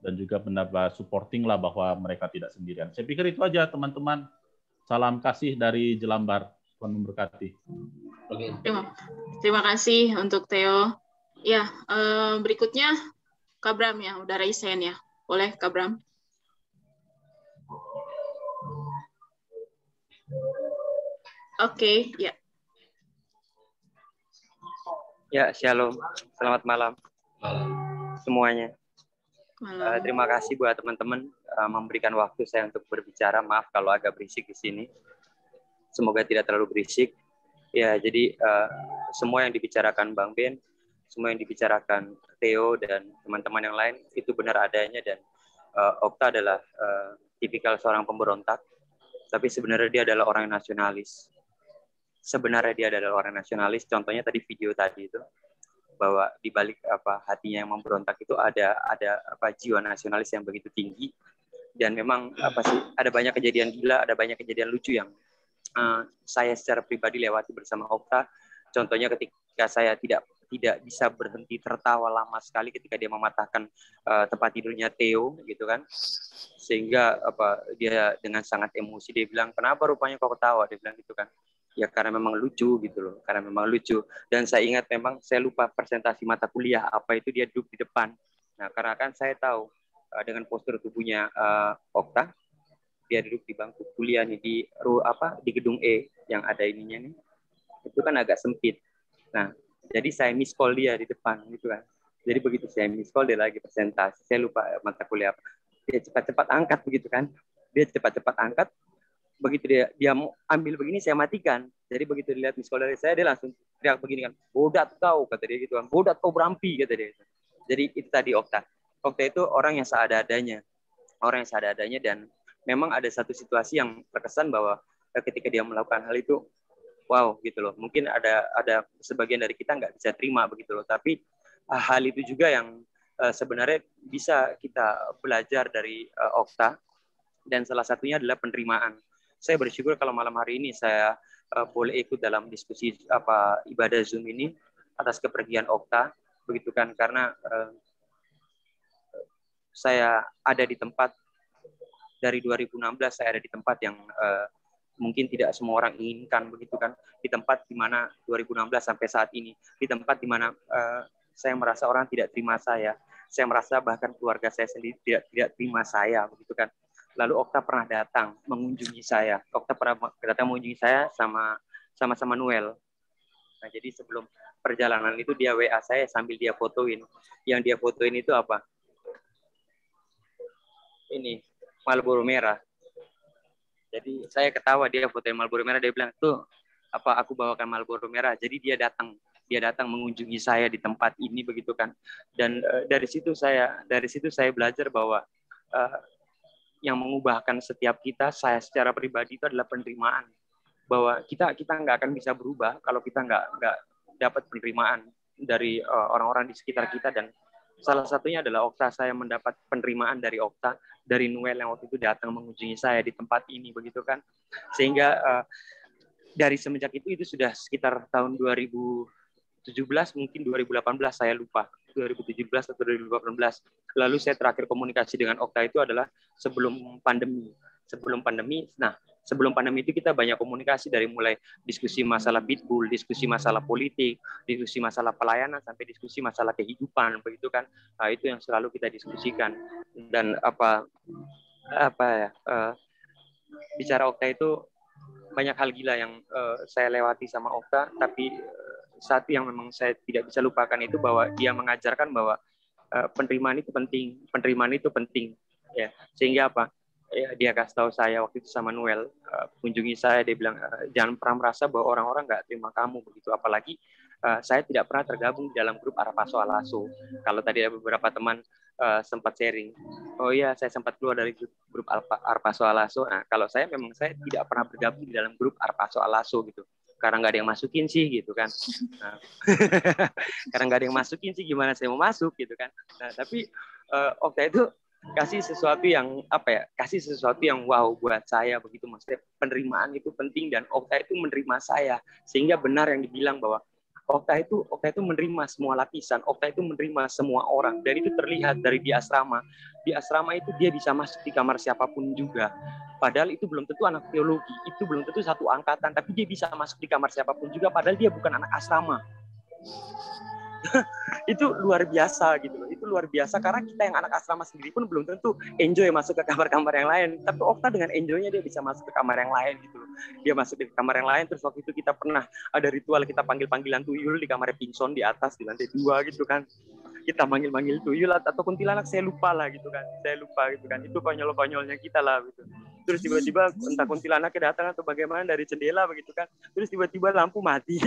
Speaker 6: dan juga penambah supporting lah bahwa mereka tidak sendirian. Saya pikir itu aja teman-teman. Salam kasih dari Jelambar. Tuhan memberkati.
Speaker 1: Amin.
Speaker 8: Terima kasih untuk Theo. Ya, berikutnya Kak Bram ya, udah raise hand ya. Boleh Kak Bram? Oke, ya.
Speaker 14: Ya, shalom. Selamat malam semuanya. Terima kasih buat teman-teman memberikan waktu saya untuk berbicara. Maaf kalau agak berisik di sini. Semoga tidak terlalu berisik. Ya, jadi semua yang dibicarakan Bang Ben, semua yang dibicarakan Theo dan teman-teman yang lain itu benar adanya, dan Okta adalah tipikal seorang pemberontak, tapi sebenarnya dia adalah orang yang nasionalis. Sebenarnya dia adalah orang nasionalis. Contohnya tadi video tadi itu, bahwa di balik hatinya yang memberontak itu ada jiwa nasionalis yang begitu tinggi. Dan memang ada banyak kejadian gila, ada banyak kejadian lucu yang saya secara pribadi lewati bersama Okta. Contohnya ketika saya tidak bisa berhenti tertawa lama sekali ketika dia mematahkan tempat tidurnya Theo gitu kan, sehingga dia dengan sangat emosi dia bilang, kenapa rupanya kau ketawa, dia bilang gitu kan. Ya karena memang lucu gitu loh, karena memang lucu. Dan saya ingat memang saya lupa presentasi mata kuliah apa itu, dia duduk di depan. Nah karena kan saya tahu dengan postur tubuhnya Okta, dia duduk di bangku kuliah nih di gedung E yang ada ininya nih, itu kan agak sempit. Nah jadi saya miss call dia di depan gitu kan. Jadi begitu saya miss call dia lagi presentasi, saya lupa mata kuliah apa, dia cepat-cepat angkat begitu kan, dia cepat-cepat angkat. Begitu dia mau ambil begini, saya matikan. Jadi begitu dilihat miss call dari saya, dia langsung teriak begini kan, bodat kau, kata dia gitu kan, bodat kau berampi, kata dia. Jadi itu tadi Okta. Okta itu orang yang seadanya, dan memang ada satu situasi yang terkesan bahwa ketika dia melakukan hal itu, wow gitu loh. Mungkin ada sebagian dari kita nggak bisa terima begitu loh. Tapi hal itu juga yang sebenarnya bisa kita belajar dari Okta, dan salah satunya adalah penerimaan. Saya bersyukur kalau malam hari ini saya boleh ikut dalam diskusi ibadah Zoom ini atas kepergian Okta, begitu kan, karena saya ada di tempat dari 2016, saya ada di tempat yang mungkin tidak semua orang inginkan, begitu kan, di tempat di mana 2016 sampai saat ini, di tempat di mana saya merasa orang tidak terima saya merasa bahkan keluarga saya sendiri tidak terima saya, begitu kan. Lalu Okta pernah datang mengunjungi saya. Okta pernah datang mengunjungi saya sama Noel. Nah, jadi sebelum perjalanan itu dia WA saya sambil dia fotoin. Yang dia fotoin itu apa? Ini Marlboro merah. Jadi saya ketawa, dia fotoin Marlboro merah, dia bilang, "Tuh, aku bawakan Marlboro merah." Jadi dia datang mengunjungi saya di tempat ini, begitu kan. Dan dari situ saya belajar bahwa yang mengubahkan setiap kita, saya secara pribadi, itu adalah penerimaan. Bahwa kita nggak akan bisa berubah kalau kita nggak dapat penerimaan dari orang-orang di sekitar kita. Dan salah satunya adalah Okta. Saya mendapat penerimaan dari Okta, dari Noel yang waktu itu datang mengunjungi saya di tempat ini, begitu kan. Sehingga dari semenjak itu sudah sekitar tahun 2017, mungkin 2018, saya lupa. 2017 atau 2018. Lalu saya terakhir komunikasi dengan Okta itu adalah sebelum pandemi. Nah, sebelum pandemi itu kita banyak komunikasi, dari mulai diskusi masalah Pitbull, diskusi masalah politik, diskusi masalah pelayanan, sampai diskusi masalah kehidupan, begitu kan. Nah, itu yang selalu kita diskusikan. Dan bicara Okta itu banyak hal gila yang saya lewati sama Okta, tapi satu yang memang saya tidak bisa lupakan itu bahwa dia mengajarkan bahwa penerimaan itu penting, ya. Sehingga ya, dia kasih tahu saya waktu itu sama Noel, kunjungi saya, dia bilang, jangan pernah merasa bahwa orang-orang nggak terima kamu, begitu. Apalagi saya tidak pernah tergabung di dalam grup Arpaso Alaso. Kalau tadi ada beberapa teman sempat sharing, oh iya, saya sempat keluar dari grup Arpaso Alaso. Nah, kalau saya tidak pernah bergabung di dalam grup Arpaso Alaso gitu. Karena nggak ada yang masukin sih, gitu kan. Nah, karena nggak ada yang masukin sih, gimana saya mau masuk, gitu kan. Nah, tapi Okta itu kasih sesuatu yang wow buat saya, begitu. Maksudnya penerimaan itu penting, dan Okta itu menerima saya, sehingga benar yang dibilang bahwa Okta itu menerima semua lapisan, Okta itu menerima semua orang, dan itu terlihat dari di asrama. Di asrama itu dia bisa masuk di kamar siapapun juga. Padahal itu belum tentu anak teologi, itu belum tentu satu angkatan, tapi dia bisa masuk di kamar siapapun juga, padahal dia bukan anak asrama. Itu luar biasa gitu loh. Itu luar biasa karena kita yang anak asrama sendiri pun belum tentu enjoy masuk ke kamar-kamar yang lain. Tapi Okta dengan enjoynya dia bisa masuk ke kamar yang lain gitu loh. Dia masuk ke kamar yang lain, terus waktu itu kita pernah ada ritual, kita panggil-panggilan tuyul di kamar Pingson di atas di lantai 2 gitu kan. Kita manggil-manggil tuyul atau kuntilanak, saya lupa lah gitu kan. Saya lupa gitu kan. Itu konyol-konyolnya kita lah gitu. Terus tiba-tiba entah kuntilanaknya datang atau bagaimana dari jendela begitu kan. Terus tiba-tiba lampu mati.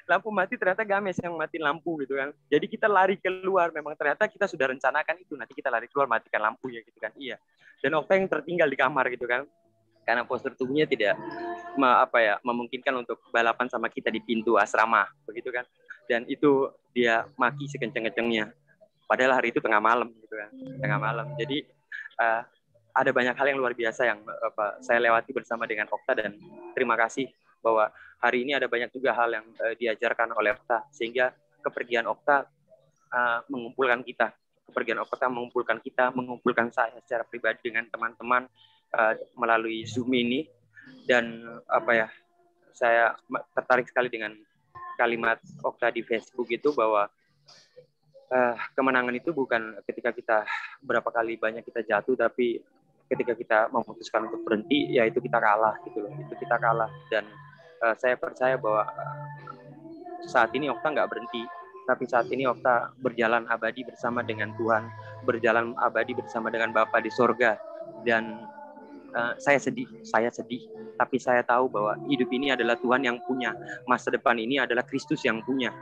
Speaker 14: Lampu mati, ternyata Games yang mati lampu gitu kan. Jadi kita lari keluar, memang ternyata kita sudah rencanakan itu, nanti kita lari keluar matikan lampunya gitu kan. Iya. Dan Okta yang tertinggal di kamar gitu kan. Karena postur tubuhnya tidak memungkinkan untuk balapan sama kita di pintu asrama begitu kan. Dan itu dia maki sekenceng-kencengnya. Padahal hari itu tengah malam gitu kan. Tengah malam. Jadi ada banyak hal yang luar biasa yang saya lewati bersama dengan Okta, dan terima kasih bahwa hari ini ada banyak juga hal yang diajarkan oleh Okta, sehingga kepergian Okta mengumpulkan kita. Kepergian Okta mengumpulkan kita, mengumpulkan saya secara pribadi dengan teman-teman melalui Zoom ini. Dan saya tertarik sekali dengan kalimat Okta di Facebook itu bahwa kemenangan itu bukan ketika kita berapa kali banyak kita jatuh, tapi ketika kita memutuskan untuk berhenti, ya itu kita kalah gitu loh. Itu kita kalah. Dan saya percaya bahwa saat ini Okta nggak berhenti, tapi saat ini Okta berjalan abadi bersama dengan Tuhan, berjalan abadi bersama dengan Bapa di sorga. Dan saya sedih, tapi saya tahu bahwa hidup ini adalah Tuhan yang punya, masa depan ini adalah Kristus yang punya,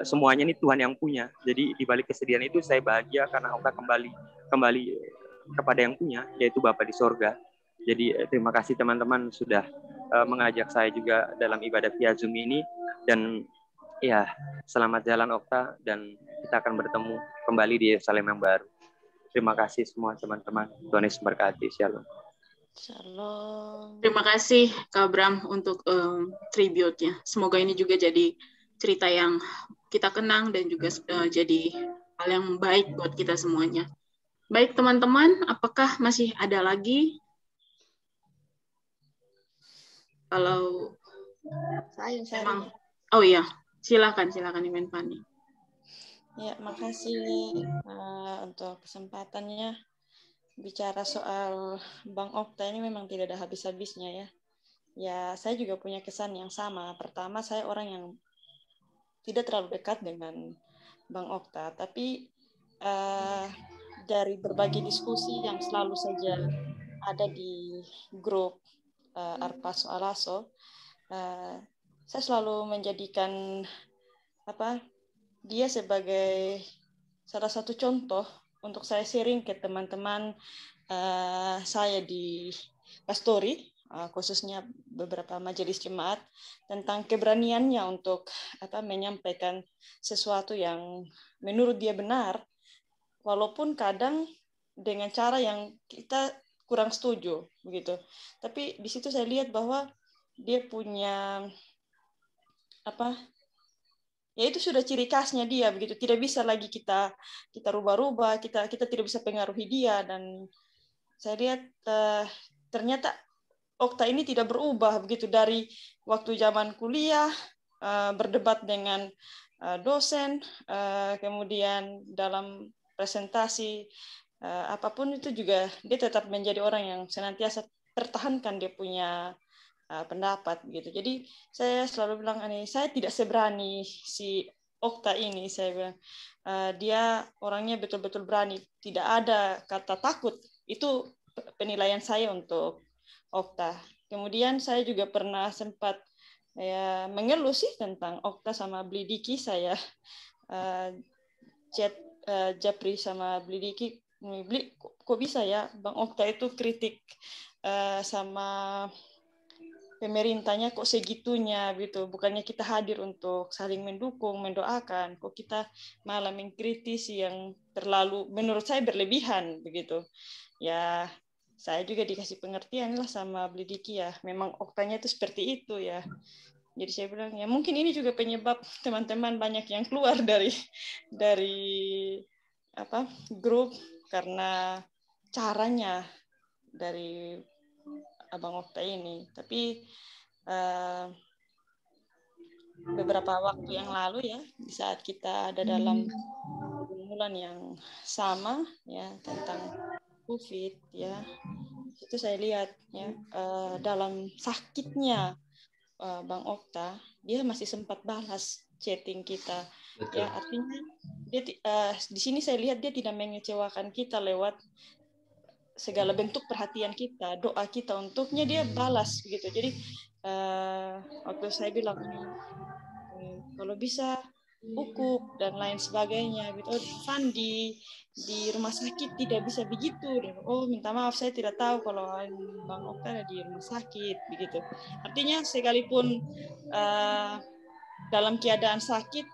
Speaker 14: semuanya ini Tuhan yang punya. Jadi di balik kesedihan itu saya bahagia karena Okta kembali kepada yang punya, yaitu Bapa di sorga. Jadi terima kasih teman-teman sudah mengajak saya juga dalam ibadah via Zoom ini. Dan ya, selamat jalan Okta, dan kita akan bertemu kembali di Yerusalem yang baru. Terima kasih semua teman-teman. Tuhan Yesus memberkati. Shalom.
Speaker 8: Shalom. Terima kasih Kak Bram untuk tribute-nya. Semoga ini juga jadi cerita yang kita kenang dan juga jadi hal yang baik buat kita semuanya. Baik teman-teman, apakah masih ada lagi? Kalau
Speaker 15: saya
Speaker 8: memang, oh iya, silakan Imen Fani.
Speaker 15: Ya, makasih untuk kesempatannya. Bicara soal Bang Okta ini memang tidak ada habis-habisnya ya. Ya, saya juga punya kesan yang sama. Pertama, saya orang yang tidak terlalu dekat dengan Bang Okta, tapi dari berbagai diskusi yang selalu saja ada di grup Arpaso Alaso, saya selalu menjadikan dia sebagai salah satu contoh untuk saya sharing ke teman-teman saya di pastori, khususnya beberapa majelis jemaat, tentang keberaniannya untuk menyampaikan sesuatu yang menurut dia benar, walaupun kadang dengan cara yang kita kurang setuju begitu. Tapi di situ saya lihat bahwa dia punya ya itu sudah ciri khasnya dia begitu. Tidak bisa lagi kita rubah-rubah, kita tidak bisa pengaruhi dia. Dan saya lihat ternyata Okta ini tidak berubah begitu dari waktu zaman kuliah, berdebat dengan dosen, kemudian dalam presentasi apapun itu juga dia tetap menjadi orang yang senantiasa pertahankan dia punya pendapat gitu. Jadi saya selalu bilang saya tidak seberani si Okta ini. Saya bilang dia orangnya betul-betul berani, tidak ada kata takut. Itu penilaian saya untuk Okta. Kemudian saya juga pernah sempat mengeluh sih tentang Okta sama Blidiki. Saya chat Japri sama Blidiki, Bli, kok bisa ya Bang Okta itu kritik sama pemerintahnya kok segitunya gitu. Bukannya kita hadir untuk saling mendukung, mendoakan, kok kita malah mengkritisi yang terlalu menurut saya berlebihan begitu. Ya, saya juga dikasih pengertian lah sama Blidiki ya. Memang Oktanya itu seperti itu ya. Jadi saya bilang ya mungkin ini juga penyebab teman-teman banyak yang keluar dari grup karena caranya dari Abang Okta ini. Tapi beberapa waktu yang lalu ya, di saat kita ada dalam pergumulan yang sama ya tentang COVID ya, itu saya lihat ya dalam sakitnya Bang Okta, dia masih sempat balas chatting kita. Betul. Ya artinya dia di sini saya lihat dia tidak mengecewakan kita lewat segala bentuk perhatian kita, doa kita untuknya dia balas gitu. Jadi waktu saya bilang kalau bisa ukuk dan lain sebagainya gitu. Van di rumah sakit tidak bisa begitu. Oh minta maaf saya tidak tahu kalau Bang Okta ada di rumah sakit begitu. Artinya sekalipun dalam keadaan sakit,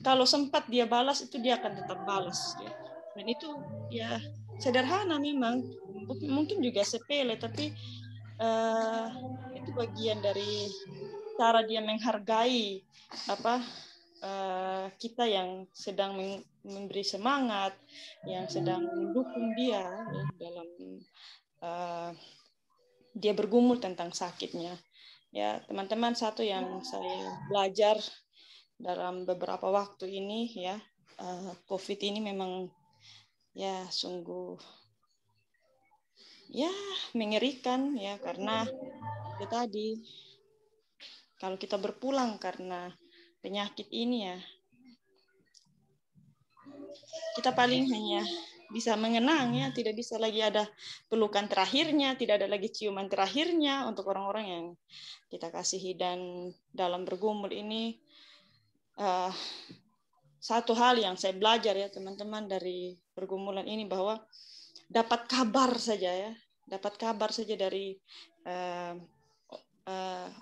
Speaker 15: kalau sempat dia balas itu dia akan tetap balas. Ya. Dan itu ya sederhana memang, mungkin juga sepele tapi itu bagian dari cara dia menghargai kita yang sedang memberi semangat, yang sedang mendukung dia ya, dalam dia bergumul tentang sakitnya. Ya teman-teman, satu yang saya belajar dalam beberapa waktu ini ya, COVID ini memang ya sungguh ya mengerikan ya, karena itu tadi kalau kita berpulang karena penyakit ini ya, kita paling hanya bisa mengenang ya, tidak bisa lagi ada pelukan terakhirnya, tidak ada lagi ciuman terakhirnya untuk orang-orang yang kita kasihi. Dan dalam bergumul ini satu hal yang saya belajar ya teman-teman dari pergumulan ini, bahwa dapat kabar saja ya, dapat kabar saja dari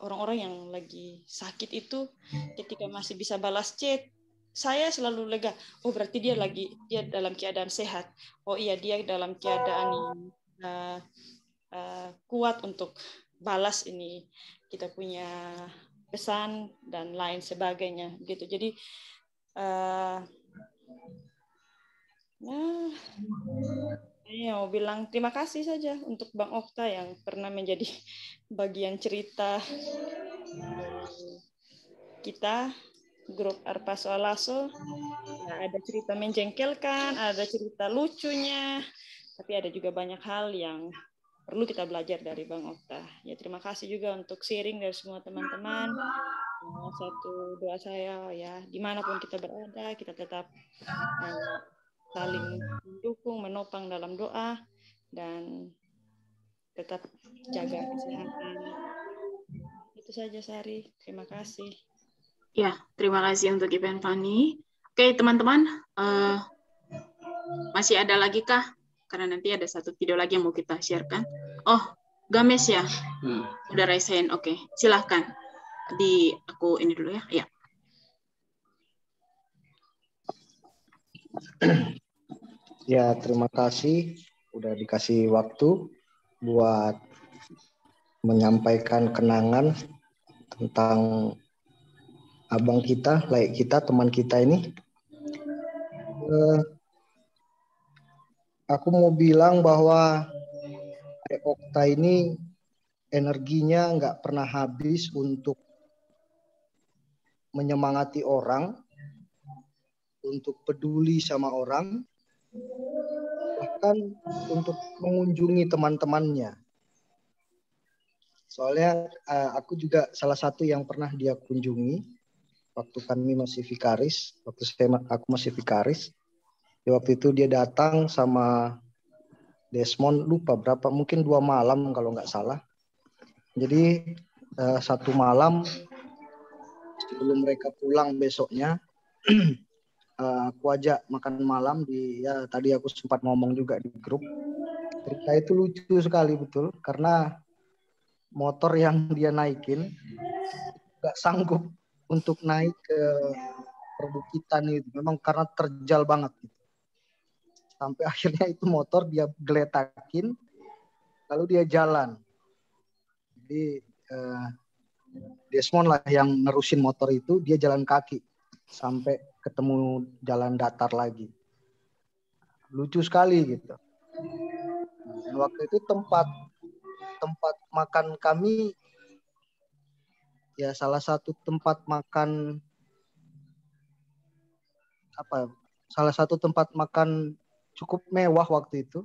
Speaker 15: orang-orang yang lagi sakit itu, ketika masih bisa balas chat, saya selalu lega. Oh berarti dia dalam keadaan sehat. Oh iya dia dalam keadaan yang kuat untuk balas ini kita punya pesan dan lain sebagainya gitu. Jadi saya mau bilang terima kasih saja untuk Bang Okta yang pernah menjadi bagian cerita kita grup Arpa Soalaso. Nah, ada cerita menjengkelkan, ada cerita lucunya, tapi ada juga banyak hal yang perlu kita belajar dari Bang Okta. Ya terima kasih juga untuk sharing dari semua teman-teman. Satu doa saya ya, dimanapun kita berada, kita tetap saling mendukung, menopang dalam doa, dan tetap jaga kesehatan. Itu saja Sari, terima kasih.
Speaker 8: Ya, terima kasih untuk Ibu Fani. Oke teman-teman, masih ada lagi kah? Karena nanti ada satu video lagi yang mau kita sharekan. Oh, Games ya? Udah raise hand, oke. Silahkan. Aku ini dulu ya. Ya.
Speaker 16: Ya, terima kasih udah dikasih waktu buat menyampaikan kenangan tentang abang kita, teman kita ini. Aku mau bilang bahwa Okta ini energinya nggak pernah habis untuk menyemangati orang, untuk peduli sama orang, bahkan untuk mengunjungi teman-temannya. Soalnya aku juga salah satu yang pernah dia kunjungi waktu kami masih vikaris, aku masih vikaris. Ya, waktu itu dia datang sama Desmond, lupa berapa, mungkin 2 malam kalau nggak salah. Jadi 1 malam sebelum mereka pulang besoknya, aku ajak makan malam ya tadi aku sempat ngomong juga di grup. Cerita itu lucu sekali betul, karena motor yang dia naikin nggak sanggup untuk naik ke perbukitan itu, memang karena terjal banget gitu. Sampai akhirnya itu motor dia geletakin, lalu dia jalan. Jadi Desmond lah yang nerusin motor itu, dia jalan kaki sampai ketemu jalan datar lagi. Lucu sekali gitu. Dan waktu itu tempat makan kami ya salah satu tempat makan cukup mewah waktu itu.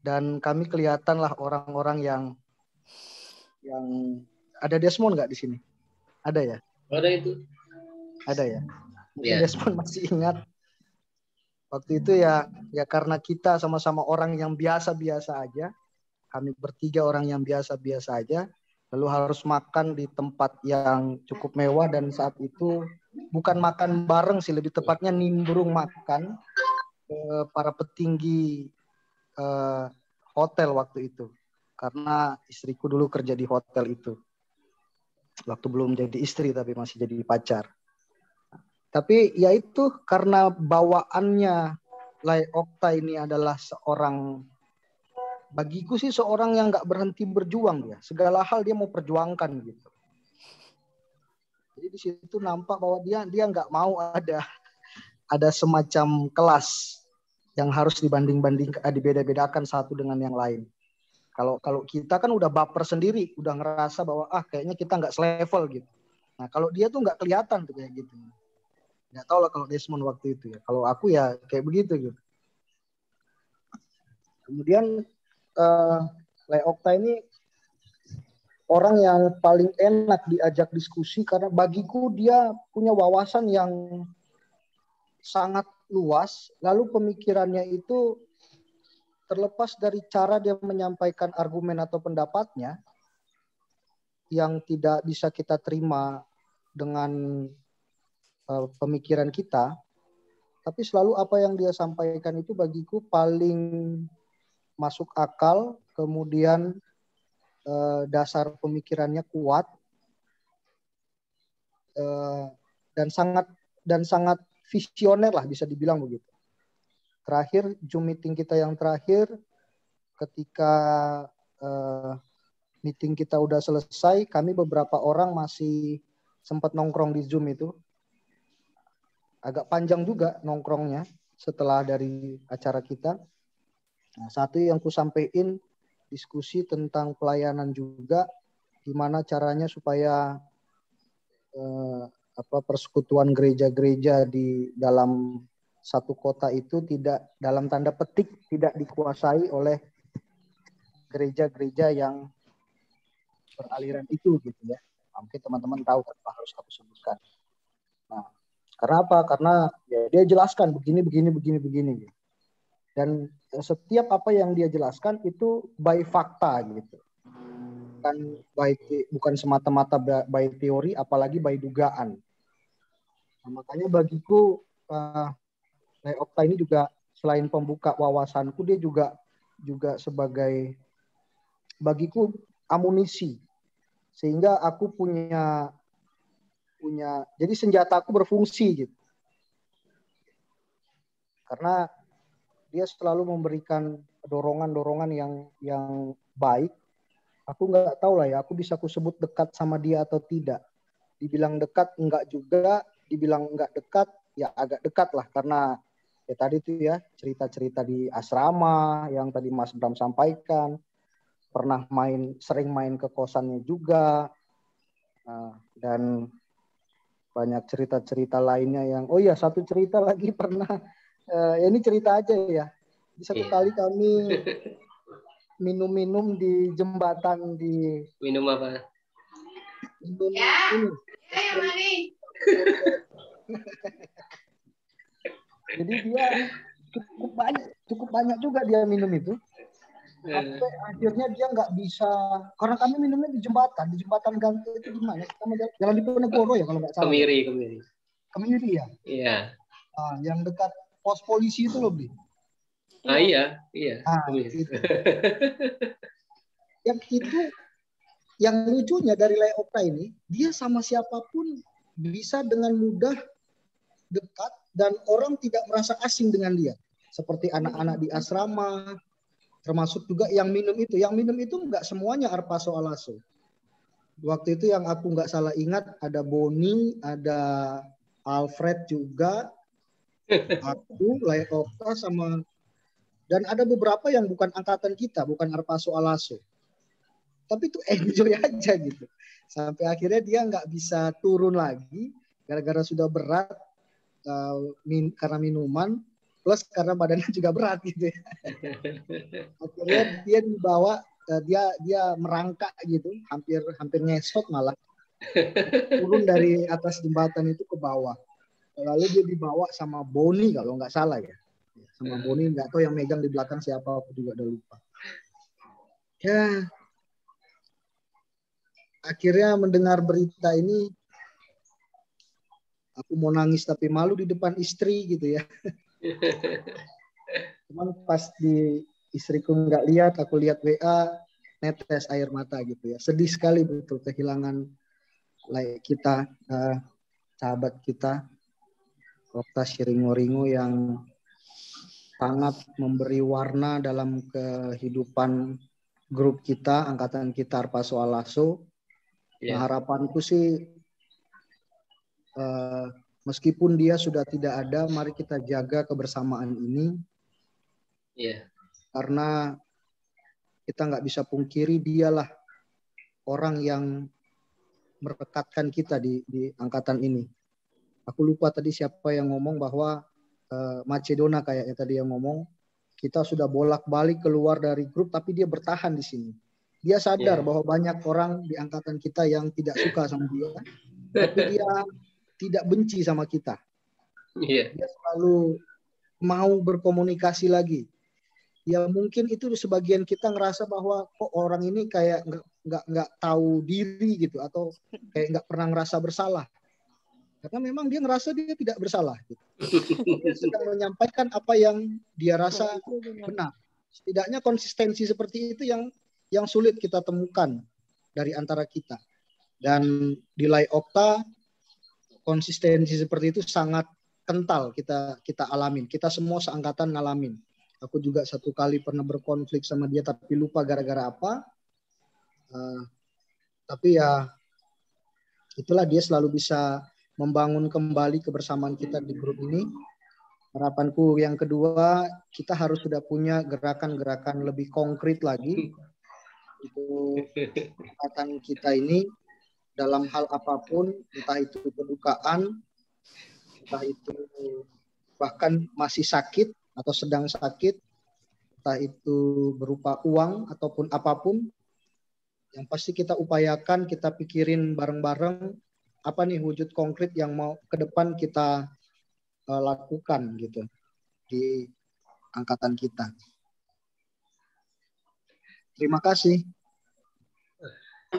Speaker 16: Dan kami kelihatan lah orang-orang yang ada Desmond nggak di sini? Ada ya?
Speaker 1: Ada itu.
Speaker 16: Ada ya. Mungkin Desmond masih ingat. Waktu itu ya karena kita sama-sama orang yang biasa-biasa aja. Kami bertiga orang yang biasa-biasa aja. Lalu harus makan di tempat yang cukup mewah, dan saat itu bukan makan bareng sih, lebih tepatnya nimbrung makan para petinggi hotel waktu itu. Karena istriku dulu kerja di hotel itu. Waktu belum jadi istri tapi masih jadi pacar. Tapi ya itu karena bawaannya Lai Okta ini adalah bagiku sih seorang yang nggak berhenti berjuang dia. Segala hal dia mau perjuangkan gitu. Jadi di situ nampak bahwa dia nggak mau ada semacam kelas yang harus dibeda-bedakan satu dengan yang lain. Kalau kita kan udah baper sendiri, udah ngerasa bahwa kayaknya kita nggak selevel gitu. Nah kalau dia tuh nggak kelihatan tuh kayak gitu. Nggak tahu lah kalau Desmond waktu itu ya. Kalau aku ya kayak begitu gitu. Kemudian Lai Okta ini orang yang paling enak diajak diskusi karena bagiku dia punya wawasan yang sangat luas. Lalu pemikirannya itu terlepas dari cara dia menyampaikan argumen atau pendapatnya yang tidak bisa kita terima dengan pemikiran kita, tapi selalu apa yang dia sampaikan itu bagiku paling masuk akal, kemudian dasar pemikirannya kuat dan sangat visioner lah bisa dibilang begitu. Terakhir Zoom meeting kita yang terakhir, ketika meeting kita udah selesai, kami beberapa orang masih sempat nongkrong di Zoom itu. Agak panjang juga nongkrongnya setelah dari acara kita. Nah, satu yang ku sampein diskusi tentang pelayanan juga, gimana caranya supaya persekutuan gereja-gereja di dalam satu kota itu tidak dalam tanda petik tidak dikuasai oleh gereja-gereja yang beraliran itu gitu ya. Mungkin teman-teman tahu kenapa harus aku sebutkan. Nah, karena apa? Karena ya, dia jelaskan begini. Dan setiap apa yang dia jelaskan itu by fakta gitu. Bukan semata-mata by teori, apalagi by dugaan. Nah, makanya bagiku Lai Okta ini juga selain pembuka wawasanku, dia juga sebagai bagiku amunisi. Sehingga aku punya jadi senjata aku berfungsi gitu. Karena dia selalu memberikan dorongan-dorongan yang baik. Aku nggak tahu lah ya, aku bisa sebut dekat sama dia atau tidak. Dibilang dekat enggak juga, dibilang enggak dekat ya agak dekat lah, karena ya tadi tuh ya cerita-cerita di asrama yang tadi Mas Bram sampaikan, pernah sering main ke kosannya juga, dan banyak cerita-cerita lainnya yang satu cerita lagi pernah ini cerita aja ya. Satu kali kami minum-minum di jembatan di
Speaker 1: minum apa?
Speaker 16: Ini. Jadi dia cukup banyak juga dia minum itu. Sampai akhirnya dia nggak bisa, karena kami minumnya di jembatan gantung itu di mana? Jalan di Ponegoro ya kalau nggak salah. Kemiri ya. Iya. Yang dekat pos polisi itu loh, Bi.
Speaker 1: Iya.
Speaker 16: Itu. Yang lucunya dari Lai Okta ini, dia sama siapapun bisa dengan mudah dekat dan orang tidak merasa asing dengan dia. Seperti anak-anak di asrama, termasuk juga yang minum itu. Yang minum itu nggak semuanya Arpaso Alaso. Waktu itu yang aku nggak salah ingat ada Boni, ada Alfred juga, aku, Laekokta sama, dan ada beberapa yang bukan angkatan kita, bukan Arpaso Alaso. Tapi itu enjoy aja gitu. Sampai akhirnya dia nggak bisa turun lagi gara-gara sudah berat karena minuman, plus karena badannya juga berat gitu ya. Akhirnya dia dibawa, dia merangkak gitu, hampir ngesot malah. Turun dari atas jembatan itu ke bawah. Lalu dia dibawa sama Boni kalau nggak salah ya. Sama Boni, nggak tahu yang megang di belakang siapa, aku juga udah lupa. Ya, akhirnya mendengar berita ini, aku mau nangis tapi malu di depan istri gitu ya. Cuman pas di istriku nggak lihat, aku lihat WA, netes air mata gitu ya. Sedih sekali betul kehilangan kita, sahabat kita, Okta Shiringo-ringo yang sangat memberi warna dalam kehidupan grup kita, angkatan kita Arpaso Alaso. Nah, harapanku sih meskipun dia sudah tidak ada, mari kita jaga kebersamaan ini. Karena kita nggak bisa pungkiri dialah orang yang merekatkan kita di angkatan ini. Aku lupa tadi siapa yang ngomong bahwa Macedona kayaknya tadi yang ngomong, kita sudah bolak-balik keluar dari grup tapi dia bertahan di sini. Dia sadar bahwa banyak orang di angkatan kita yang tidak suka sama dia, tapi dia tidak benci sama kita. Dia selalu mau berkomunikasi lagi. Ya mungkin itu sebagian kita ngerasa bahwa kok orang ini kayak nggak tahu diri gitu, atau kayak nggak pernah ngerasa bersalah. Karena memang dia ngerasa dia tidak bersalah. Gitu. Dia sedang menyampaikan apa yang dia rasa benar. Setidaknya konsistensi seperti itu yang sulit kita temukan dari antara kita. Dan di Laekokta konsistensi seperti itu sangat kental kita alamin. Kita semua seangkatan ngalamin. Aku juga satu kali pernah berkonflik sama dia tapi lupa gara-gara apa. Tapi ya itulah, dia selalu bisa membangun kembali kebersamaan kita di grup ini. Harapanku yang kedua, kita harus sudah punya gerakan-gerakan lebih konkret lagi untuk angkatan kita ini dalam hal apapun, entah itu kedukaan, entah itu bahkan masih sakit atau sedang sakit, entah itu berupa uang ataupun apapun, yang pasti kita upayakan, kita pikirin bareng-bareng apa nih wujud konkret yang mau ke depan kita lakukan gitu di angkatan kita. Terima kasih.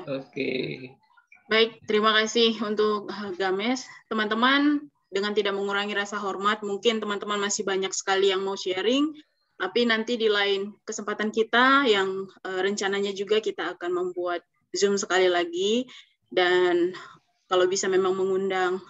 Speaker 1: Oke.
Speaker 8: Baik, terima kasih untuk Games. Teman-teman, dengan tidak mengurangi rasa hormat, mungkin teman-teman masih banyak sekali yang mau sharing, tapi nanti di lain kesempatan kita yang rencananya juga kita akan membuat Zoom sekali lagi, dan kalau bisa memang mengundang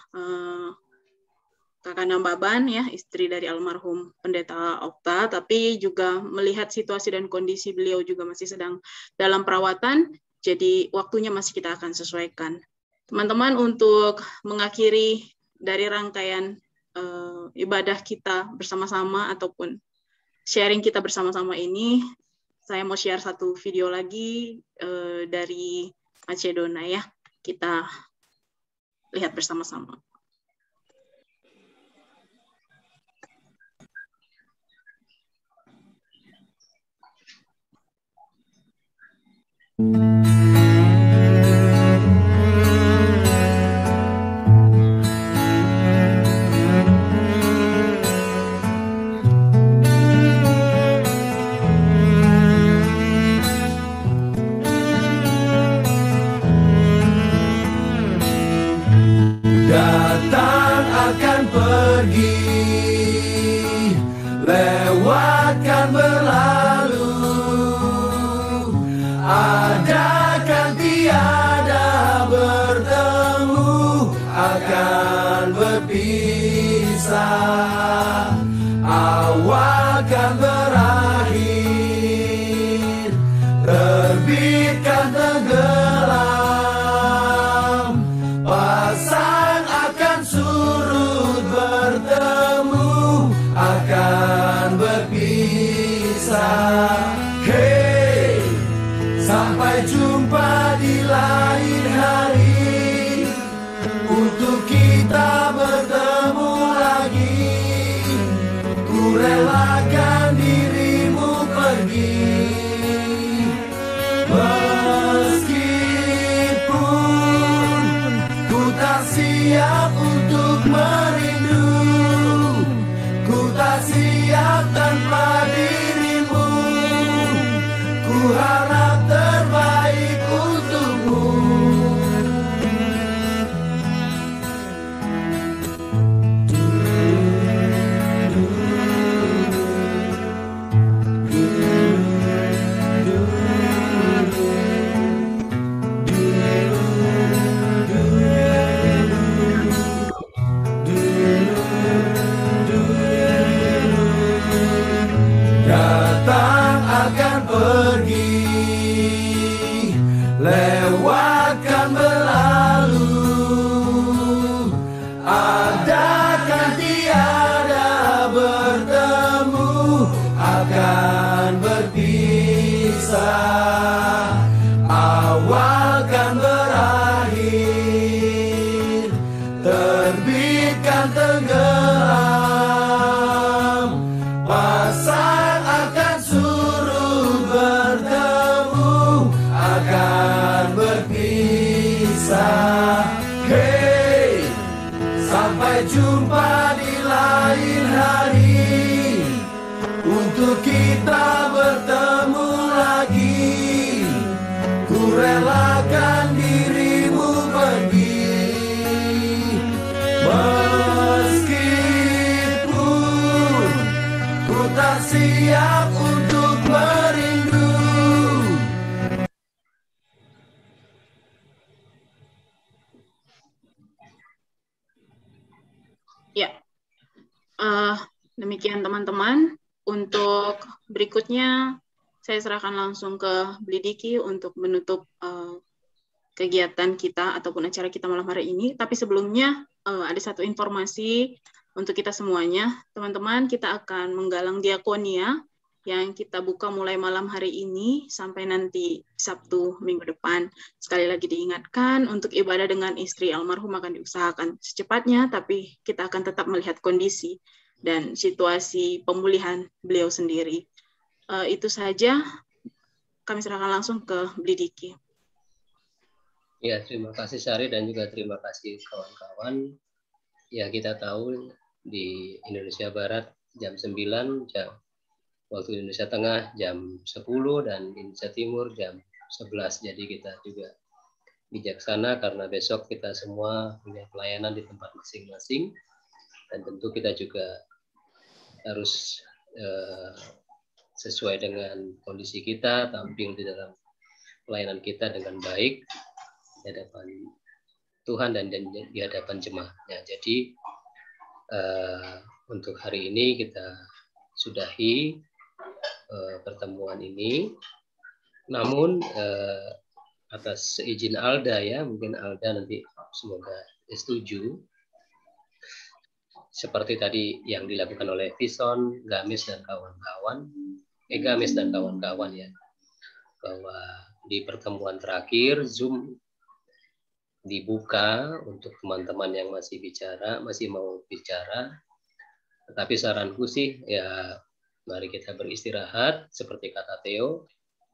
Speaker 8: Kakak Nambaban ya, istri dari almarhum Pendeta Okta, tapi juga melihat situasi dan kondisi beliau juga masih sedang dalam perawatan, jadi waktunya masih kita akan sesuaikan. Teman-teman, untuk mengakhiri dari rangkaian ibadah kita bersama-sama ataupun sharing kita bersama-sama ini, saya mau share satu video lagi dari Macedona ya. Kita lihat bersama-sama.
Speaker 17: Datang akan pergi, lewatkan berlalu, adakan tiada bertemu, akan berpisah, awal kan berakhir, terbitkan tenggelam. siap untuk merindu.
Speaker 8: Ya, demikian teman-teman. Untuk berikutnya, saya serahkan langsung ke Blidiki untuk menutup kegiatan kita ataupun acara kita malam hari ini. Tapi sebelumnya, ada satu informasi untuk kita semuanya. Teman-teman, kita akan menggalang diakonia yang kita buka mulai malam hari ini sampai nanti Sabtu minggu depan. Sekali lagi diingatkan, untuk ibadah dengan istri almarhum akan diusahakan secepatnya, tapi kita akan tetap melihat kondisi dan situasi pemulihan beliau sendiri. Itu saja, kami serahkan langsung ke Blidiki.
Speaker 1: Ya, terima kasih Sari dan juga terima kasih kawan-kawan. Ya, kita tahu di Indonesia Barat jam 9, waktu Indonesia Tengah jam 10, dan Indonesia Timur jam 11. Jadi kita juga bijaksana karena besok kita semua punya pelayanan di tempat masing-masing. Dan tentu kita juga harus sesuai dengan kondisi kita, tampil di dalam pelayanan kita dengan baik di hadapan Tuhan dan di hadapan jemaatnya. Jadi untuk hari ini kita sudahi pertemuan ini. Namun atas izin Alda, ya, mungkin Alda nanti semoga setuju, seperti tadi yang dilakukan oleh Vison, Gamis dan kawan-kawan, Gamis dan kawan-kawan, ya, bahwa di pertemuan terakhir Zoom dibuka untuk teman-teman yang masih mau bicara. Tetapi saranku sih, ya, mari kita beristirahat seperti kata Theo.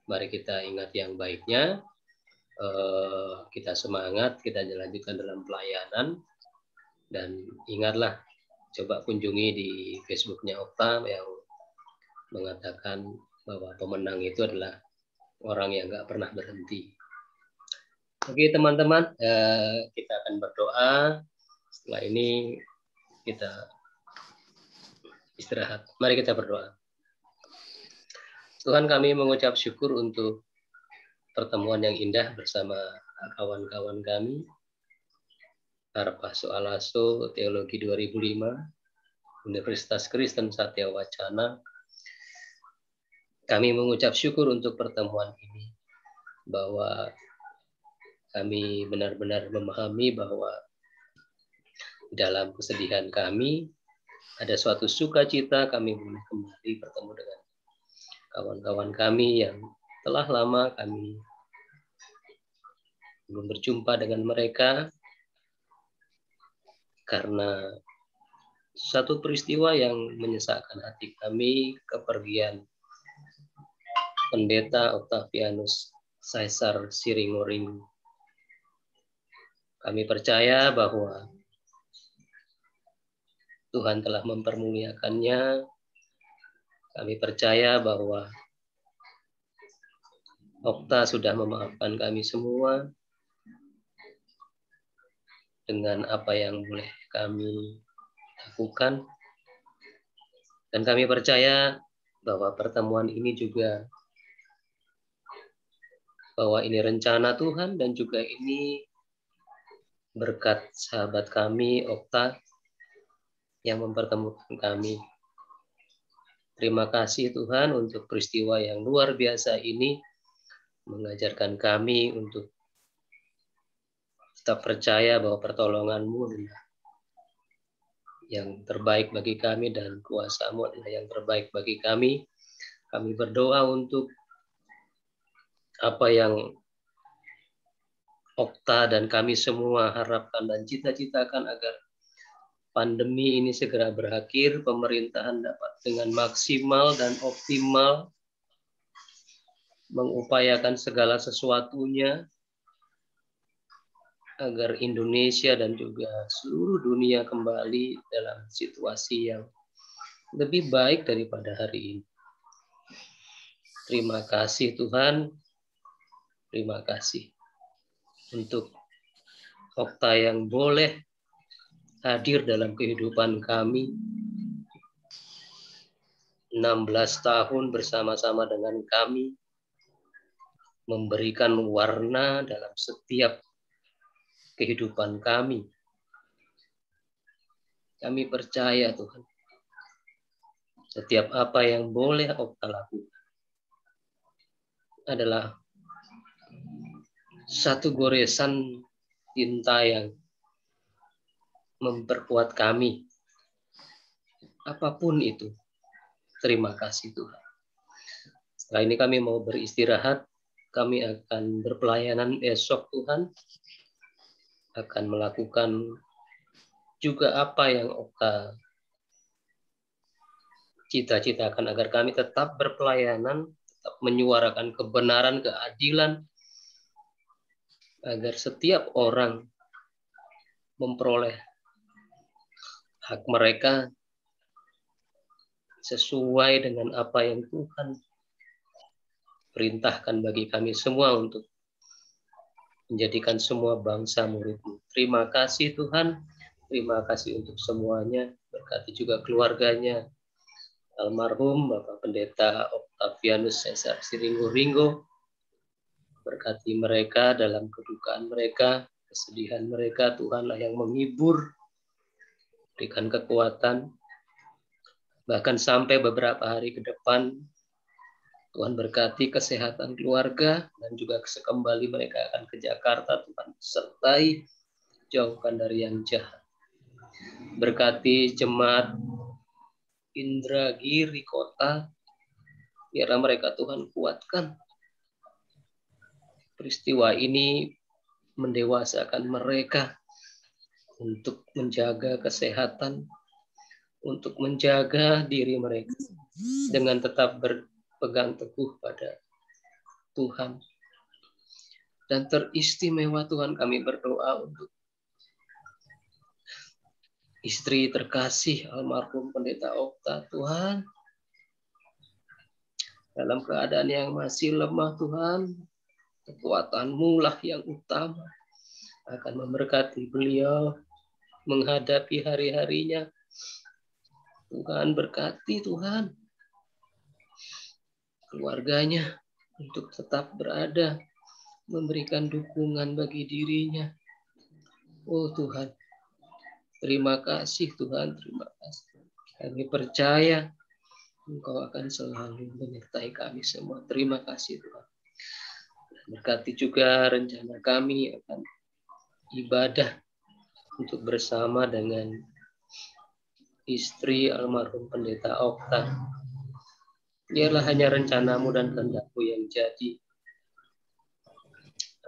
Speaker 1: Mari kita ingat yang baiknya. Kita semangat, kita lanjutkan dalam pelayanan. Dan ingatlah, coba kunjungi di Facebooknya Okta yang mengatakan bahwa pemenang itu adalah orang yang nggak pernah berhenti. Oke teman-teman, kita akan berdoa. Setelah ini kita istirahat. Mari kita berdoa. Tuhan, kami mengucap syukur untuk pertemuan yang indah bersama kawan-kawan kami. Harpa Soalaso Teologi 2005, Universitas Kristen Satya Wacana. Kami mengucap syukur untuk pertemuan ini, bahwa kami benar-benar memahami bahwa dalam kesedihan kami ada suatu sukacita kami boleh kembali bertemu dengan kawan-kawan kami yang telah lama kami belum berjumpa dengan mereka karena satu peristiwa yang menyesakkan hati kami, kepergian Pendeta Octavianus Caesar Siringoring. Kami percaya bahwa Tuhan telah mempermuliakannya. Kami percaya bahwa Okta sudah memaafkan kami semua dengan apa yang boleh kami lakukan. Dan kami percaya bahwa pertemuan ini juga bahwa ini rencana Tuhan dan juga ini berkat sahabat kami, Okta, yang mempertemukan kami. Terima kasih Tuhan untuk peristiwa yang luar biasa ini, mengajarkan kami untuk tetap percaya bahwa pertolongan-Mu adalah yang terbaik bagi kami dan kuasa-Mu adalah yang terbaik bagi kami. Kami berdoa untuk apa yang Okta dan kami semua harapkan dan cita-citakan agar pandemi ini segera berakhir, pemerintahan dapat dengan maksimal dan optimal mengupayakan segala sesuatunya agar Indonesia dan juga seluruh dunia kembali dalam situasi yang lebih baik daripada hari ini. Terima kasih Tuhan, terima kasih untuk Okta yang boleh hadir dalam kehidupan kami. 16 tahun bersama-sama dengan kami, memberikan warna dalam setiap kehidupan kami. Kami percaya Tuhan, setiap apa yang boleh Okta lakukan adalah satu goresan tinta yang memperkuat kami. Apapun itu, terima kasih Tuhan. Setelah ini kami mau beristirahat, kami akan berpelayanan esok Tuhan, akan melakukan juga apa yang Okta cita-citakan agar kami tetap berpelayanan, tetap menyuarakan kebenaran, keadilan, agar setiap orang memperoleh hak mereka sesuai dengan apa yang Tuhan perintahkan bagi kami semua untuk menjadikan semua bangsa murid-Mu. Terima kasih Tuhan, terima kasih untuk semuanya, berkati juga keluarganya, almarhum Bapak Pendeta Octavianus Cesar Siringgo-Ringgo, berkati mereka dalam kedukaan mereka, kesedihan mereka, Tuhanlah yang menghibur, berikan kekuatan, bahkan sampai beberapa hari ke depan, Tuhan berkati kesehatan keluarga, dan juga kembali mereka akan ke Jakarta, Tuhan sertai, jauhkan dari yang jahat. Berkati jemaat Indragiri Kota, biarlah mereka Tuhan kuatkan. Peristiwa ini mendewasakan mereka untuk menjaga kesehatan, untuk menjaga diri mereka dengan tetap berpegang teguh pada Tuhan. Dan teristimewa Tuhan, kami berdoa untuk istri terkasih almarhum Pendeta Okta, Tuhan. Dalam keadaan yang masih lemah Tuhan, kekuatan-Mu lah yang utama akan memberkati beliau menghadapi hari-harinya. Tuhan berkati Tuhan keluarganya untuk tetap berada, memberikan dukungan bagi dirinya. Oh Tuhan, terima kasih Tuhan, terima kasih. Kami percaya Engkau akan selalu menyertai kami semua. Terima kasih Tuhan. Berkati juga rencana kami akan ibadah untuk bersama dengan istri almarhum Pendeta Okta. Biarlah hanya rencana-Mu dan kehendak-Mu yang jadi.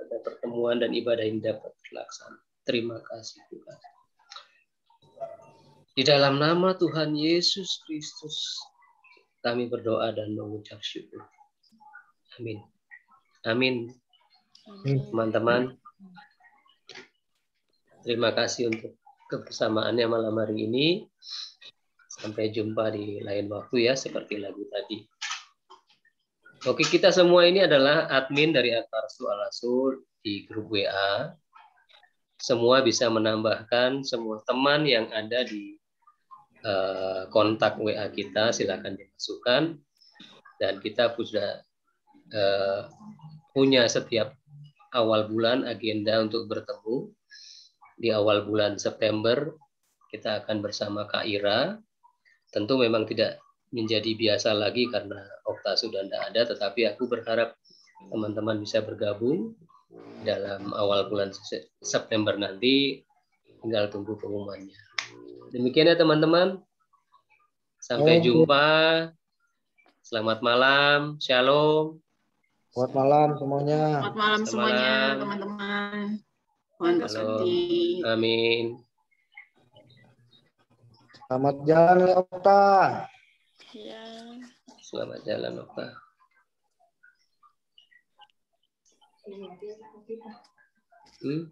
Speaker 1: Ada pertemuan dan ibadah yang dapat terlaksana. Terima kasih Tuhan. Di dalam nama Tuhan Yesus Kristus, kami berdoa dan mengucap syukur. Amin. Amin. Teman-teman, terima kasih untuk kebersamaannya malam hari ini. Sampai jumpa di lain waktu ya, seperti lagu tadi. Oke, kita semua ini adalah admin dari Akarsu Al-Asur di grup WA. Semua bisa menambahkan semua teman yang ada di kontak WA kita, silakan dimasukkan. Dan kita sudah punya setiap awal bulan agenda untuk bertemu. Di awal bulan September kita akan bersama Kak Ira. Tentu memang tidak menjadi biasa lagi karena Okta sudah tidak ada, tetapi aku berharap teman-teman bisa bergabung dalam awal bulan September nanti. Tinggal tunggu pengumumannya. Demikian ya teman-teman. Sampai jumpa. Selamat malam. Shalom.
Speaker 16: Selamat malam semuanya.
Speaker 8: Selamat malam semuanya, teman-teman. Tuhan berkati.
Speaker 1: Amin.
Speaker 16: Selamat jalan, Okta.
Speaker 15: Ya.
Speaker 1: Selamat jalan, Okta. Hmm?